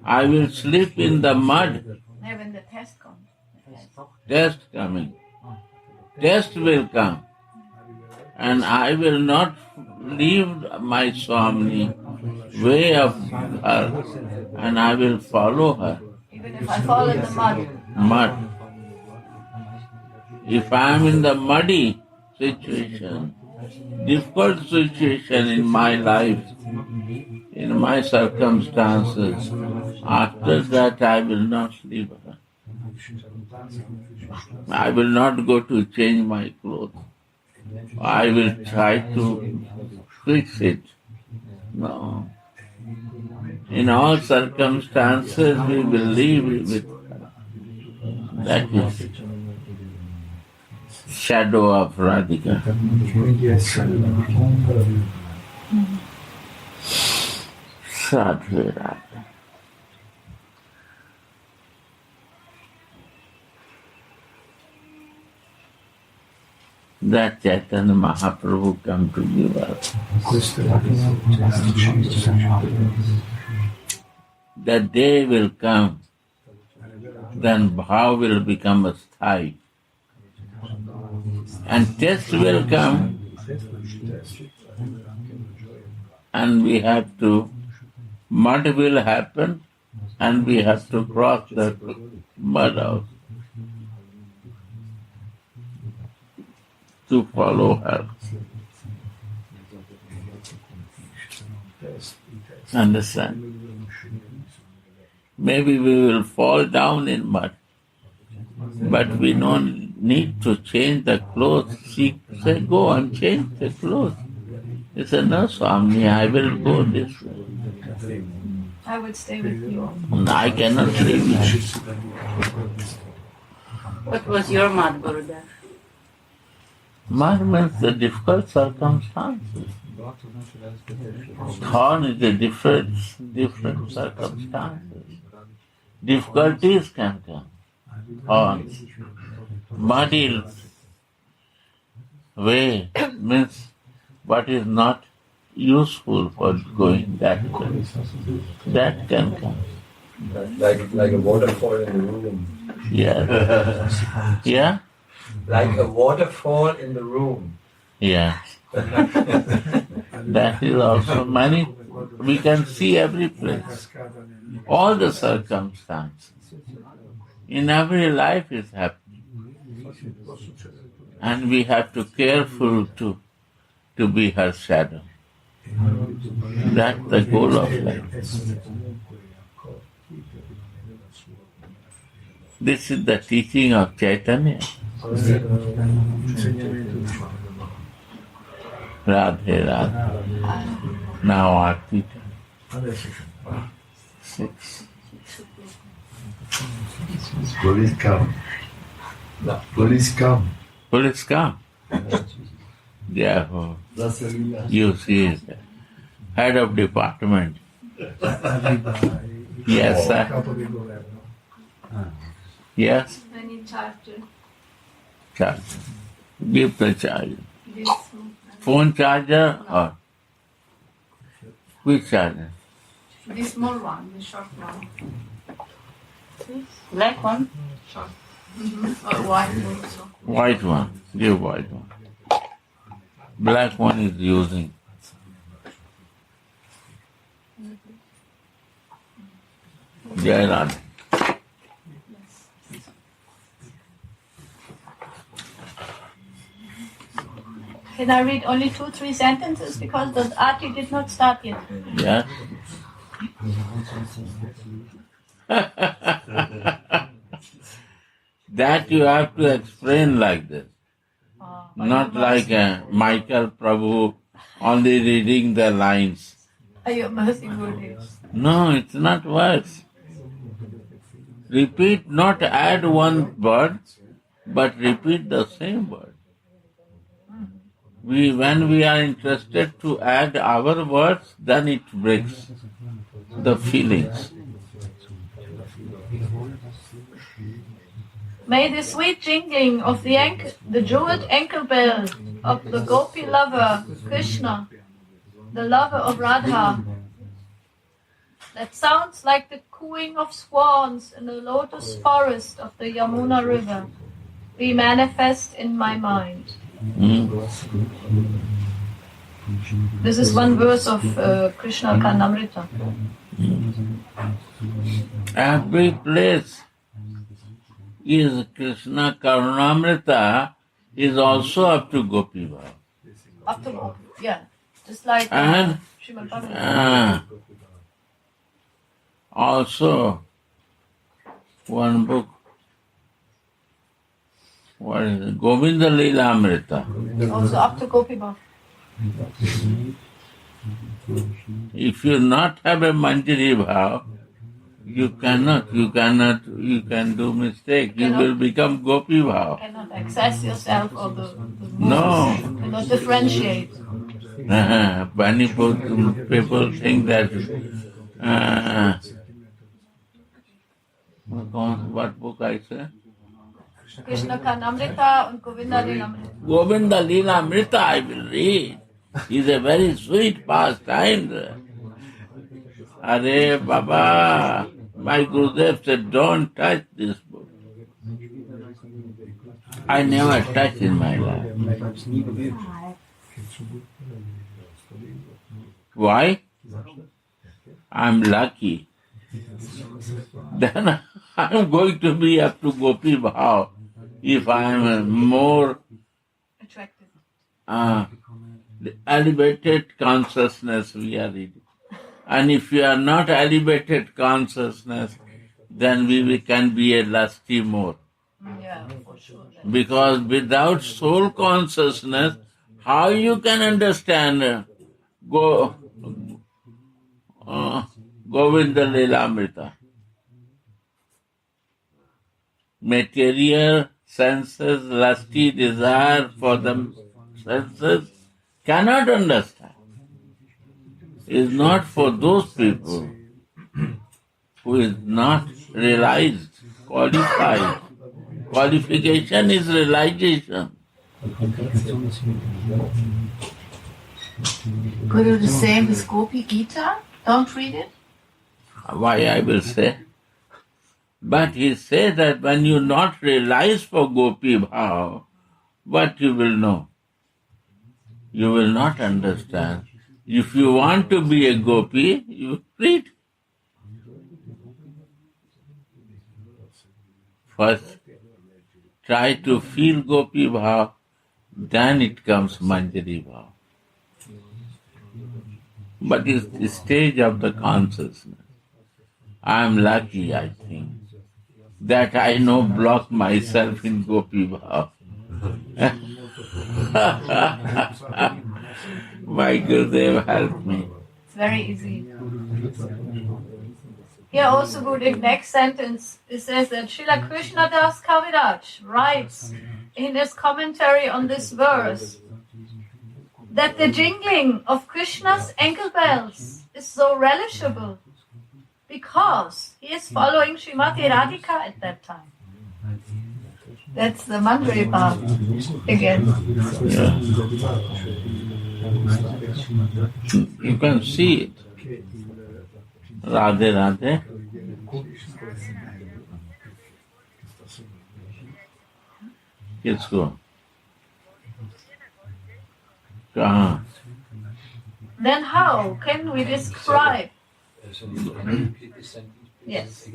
Speaker 1: I will sleep in the mud.
Speaker 2: Yeah, when the test comes.
Speaker 1: Test coming. Test will come. And I will not leave my Swami way of her, and I will follow her.
Speaker 2: Even if I fall in the mud.
Speaker 1: Mud. If I am in the muddy situation, difficult situation in my life, in my circumstances, after that I will not leave her. I will not go to change my clothes. I will try to fix it. No. In all circumstances, we will live with her. That is shadow of Radhika. Sadhu Radha. that Chaitanya Mahaprabhu come to give us. The day will come, then bhav will become a sthai. And test will come, and we have to, mud will happen, and we have to cross the mud out to follow her. Understand? Maybe we will fall down in mud, but we don't need to change the clothes. She said, go and change the clothes. He said, no, Swami, I will go this way.
Speaker 2: I would stay with you.
Speaker 1: I cannot leave you.
Speaker 4: What was your mad, Gurudev?
Speaker 1: Mud means the difficult circumstances. Thorn is a different circumstances. Difficulties can come. Thorns. Muddy way means what is not useful for going that way. That can come.
Speaker 5: Like a waterfall in the room.
Speaker 1: Yeah. Yeah?
Speaker 5: Like a waterfall in the room.
Speaker 1: Yeah. That is also many. We can see every place. All the circumstances. In every life is happening. And we have to careful to be her shadow. That's the goal of life. This is the teaching of Chaitanya. Radhe Radhe. Now Aarti. 6.
Speaker 5: Police come. Police come.
Speaker 1: Police come. Therefore, you see the head of department. Yes, sir. Yes?
Speaker 2: I need charger.
Speaker 1: Charger. Give the charger.
Speaker 2: This
Speaker 1: Phone charger or which charger?
Speaker 2: small one, the short one.
Speaker 4: Black one?
Speaker 2: Short. Or white also.
Speaker 1: White one. Give white one. Black one is using. Jai Radha.
Speaker 2: Can I read only 2-3 sentences because the Aarti did not start yet?
Speaker 1: Yeah. That you have to explain like this. Not like Michael Prabhu only reading the lines.
Speaker 2: Are you mercy Gurudev?
Speaker 1: No, it's not words. Repeat, not add one word, but repeat the same word. When we are interested to add our words, then it breaks the feelings.
Speaker 2: May the sweet jingling of the jeweled ankle bell of the gopi lover, Krishna, the lover of Radha, that sounds like the cooing of swans in the lotus forest of the Yamuna river, be manifest in my mind. This is one verse of Krishna Karnamrita.
Speaker 1: Every place is Krishna Karunamrita is also up to Gopi Bhav.
Speaker 2: Up to Gopi, yeah. Just like
Speaker 1: And
Speaker 2: Srimad Bhagavatam.
Speaker 1: also one book, what is it? Govinda Leela Amrita.
Speaker 2: Also up to Gopi Bhav.
Speaker 1: If you not have a Manjari Bhav, you can do mistake. You will become Gopi Bhav.
Speaker 2: You cannot access yourself or the moods.
Speaker 1: No.
Speaker 2: You cannot differentiate.
Speaker 1: Many people think that what book I say?
Speaker 2: Krishna Karnamrita und Govinda Lilamrita.
Speaker 1: Govinda Lila Amrita I will read. It's a very sweet pastime there. Are Baba, my Gurudev said, don't touch this book. I never touched in my life. Why? I'm lucky. Then I'm going to be up to Gopi Bhav if I'm more
Speaker 2: Attracted.
Speaker 1: elevated consciousness we are reading. And if we are not elevated consciousness, then we can be a lusty more.
Speaker 2: Yeah, for sure.
Speaker 1: Because without soul consciousness, how you can understand Govinda Lilamrita? Material, senses, lusty desire for the senses cannot understand. Is not for those people who is not realized, qualified. Qualification is realization.
Speaker 2: Could you do the same with Gopi Gita? Don't read it?
Speaker 1: Why I will say? But he says that when you not realize for Gopi Bhav, what you will know? You will not understand. If you want to be a Gopi, you read. First, try to feel Gopi Bhav, then it comes Manjari Bhav. But it's the stage of the consciousness. I am lucky, I think, that I know block myself in Gopi Bhav. My Gurudev help me.
Speaker 2: It's very easy. Here also good in next sentence, it says that Srila Krishnadas Kaviraj writes in his commentary on this verse that the jingling of Krishna's ankle bells is so relishable because he is following Srimati Radhika at that time. That's the Manjari Bhav again.
Speaker 1: Yeah. You can see it. Radhe Radhe. किसको? कहाँ?
Speaker 2: Then how can we describe? Yes.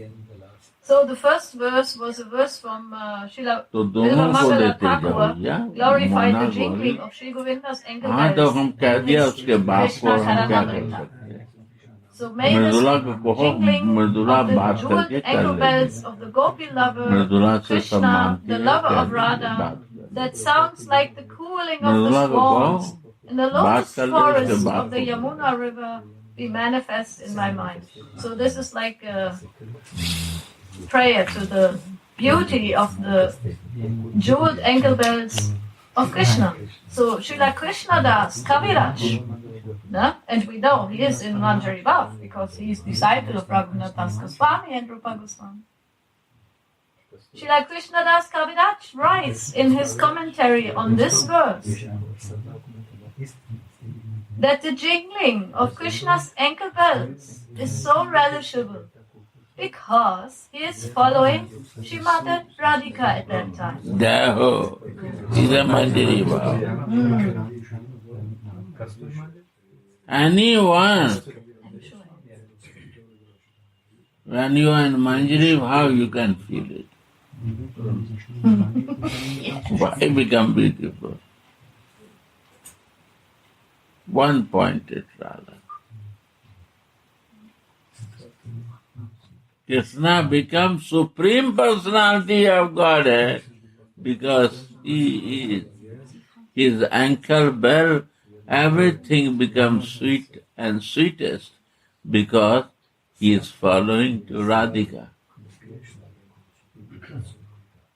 Speaker 2: So the first verse was a verse from Srila
Speaker 1: तो दोनों को
Speaker 2: Vilapa
Speaker 1: लेते जाओ
Speaker 2: Kusumanjali
Speaker 1: या
Speaker 2: glorified
Speaker 1: Mona
Speaker 2: the jingling
Speaker 1: बोली.
Speaker 2: of Sri Govinda's ankle
Speaker 1: हाँ तो
Speaker 2: bells.
Speaker 1: हम कह दिया
Speaker 2: His
Speaker 1: उसके बाप को
Speaker 2: Krishna
Speaker 1: हम क्या कर
Speaker 2: Karanamrita.
Speaker 1: सकते हैं.
Speaker 2: So may the
Speaker 1: मृदुला को कहो,
Speaker 2: jingling
Speaker 1: मृदुला
Speaker 2: of the
Speaker 1: बात
Speaker 2: jeweled
Speaker 1: करके कर
Speaker 2: ankle
Speaker 1: लेगी.
Speaker 2: bells of the Gopi lover,
Speaker 1: Mridula से
Speaker 2: Krishna,
Speaker 1: सम्मान
Speaker 2: the
Speaker 1: के
Speaker 2: lover
Speaker 1: कह
Speaker 2: of
Speaker 1: देगी,
Speaker 2: Radha,
Speaker 1: बात कर.
Speaker 2: that sounds like the cooling of
Speaker 1: Mridula
Speaker 2: the
Speaker 1: को कहो,
Speaker 2: swans in the
Speaker 1: बात
Speaker 2: lotus
Speaker 1: कर ले उसके
Speaker 2: forest
Speaker 1: बाप
Speaker 2: of the
Speaker 1: को.
Speaker 2: Yamuna river be manifest in my mind. So this is like a prayer to the beauty of the jeweled ankle bells of Krishna. So Srila Krishna Das Kaviraj, and we know he is in Manjari Bhav because he is disciple of Raghunath Das Goswami and Rupa Goswami. Srila Krishna Das Kaviraj writes in his commentary on this verse that the jingling of Krishna's ankle bells is so relishable because he is following Srimati Radhika at that time.
Speaker 1: Deho is a Manjari Bhav. Anyone, when you are in Manjari Bhav, you can feel it. Why become beautiful? One-pointed Radha. Krishna becomes Supreme Personality of Godhead because he is his ankle bell, everything becomes sweet and sweetest because he is following to Radhika.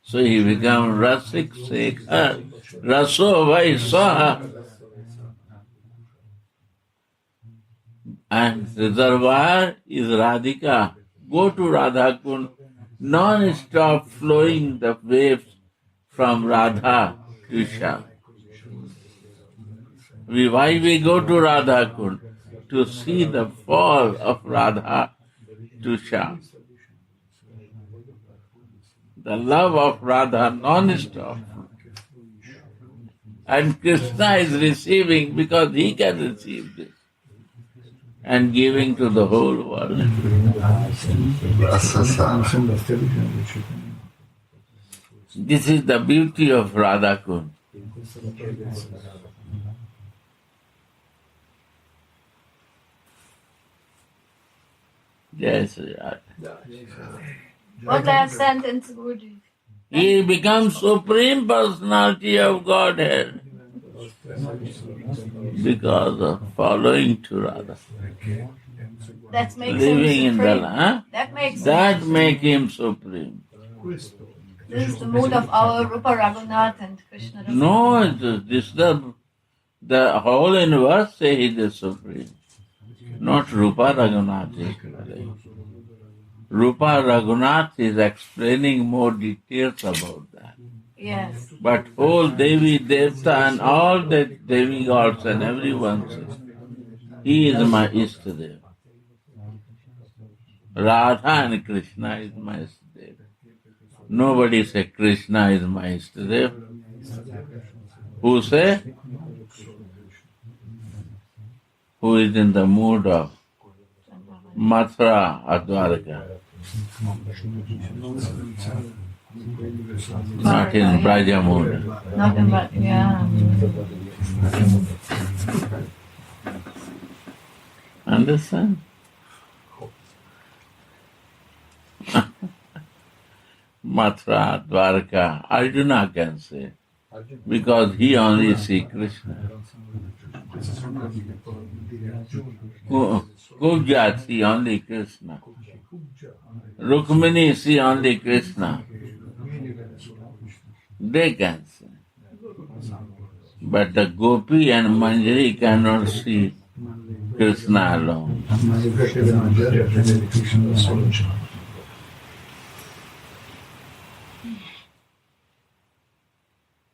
Speaker 1: So he becomes Rasik Sekhar, Raso Vaiswaha. And reservoir is Radhika. Go to Radha Kund, non-stop flowing the waves from Radha to Shyam. Why we go to Radha Kund? To see the fall of Radha to Shyam. The love of Radha non-stop. And Krishna is receiving because he can receive this and giving to the whole world. This is the beauty of Radha Kund. Yes,
Speaker 2: One last sentence, Guruji.
Speaker 1: he becomes Supreme Personality of Godhead because of following to Radha.
Speaker 2: That makes
Speaker 1: Living
Speaker 2: him
Speaker 1: in the
Speaker 2: supreme.
Speaker 1: land. That make him supreme.
Speaker 2: This is the mood of our Rupa Raghunath and Krishna.
Speaker 1: No, this the whole universe say he is supreme. Not Rupa Raghunath. Rupa Raghunath is explaining more details about that.
Speaker 2: Yes.
Speaker 1: But whole Devi, Devta and all the Devi gods and everyone says, he is my Ishtadev. Radha and Krishna is my Ishtadev. Nobody say Krishna is my Ishtadev. Who say? Who is in the mood of Mathura or Dwarka. Not in Braja mood.
Speaker 2: Not in Braja, yeah.
Speaker 1: Understand? Mathura, Dwarka, Arjuna can say, because he only see Krishna. Kubja see only Krishna. Rukmini see only Krishna. They can see. But the Gopi and Manjari cannot see Krishna alone.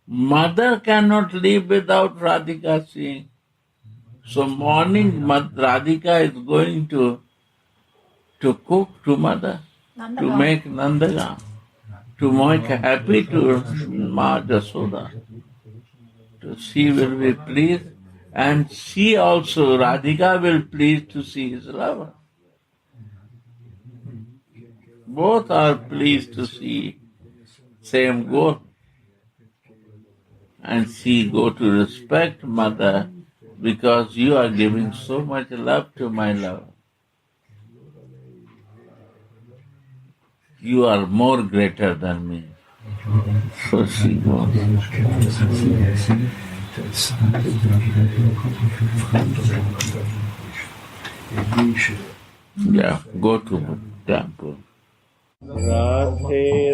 Speaker 1: Mother cannot live without Radhika seeing. So morning Radhika is going to cook to mother, to make Nandagam, to make happy to Ma Jasoda. She will be pleased, and she also, Radhika, will please to see his lover. Both are pleased to see same goal. And she go to respect mother because you are giving so much love to my lover. You are more greater than me. So she goes. Yeah, go to the temple.
Speaker 6: Radhe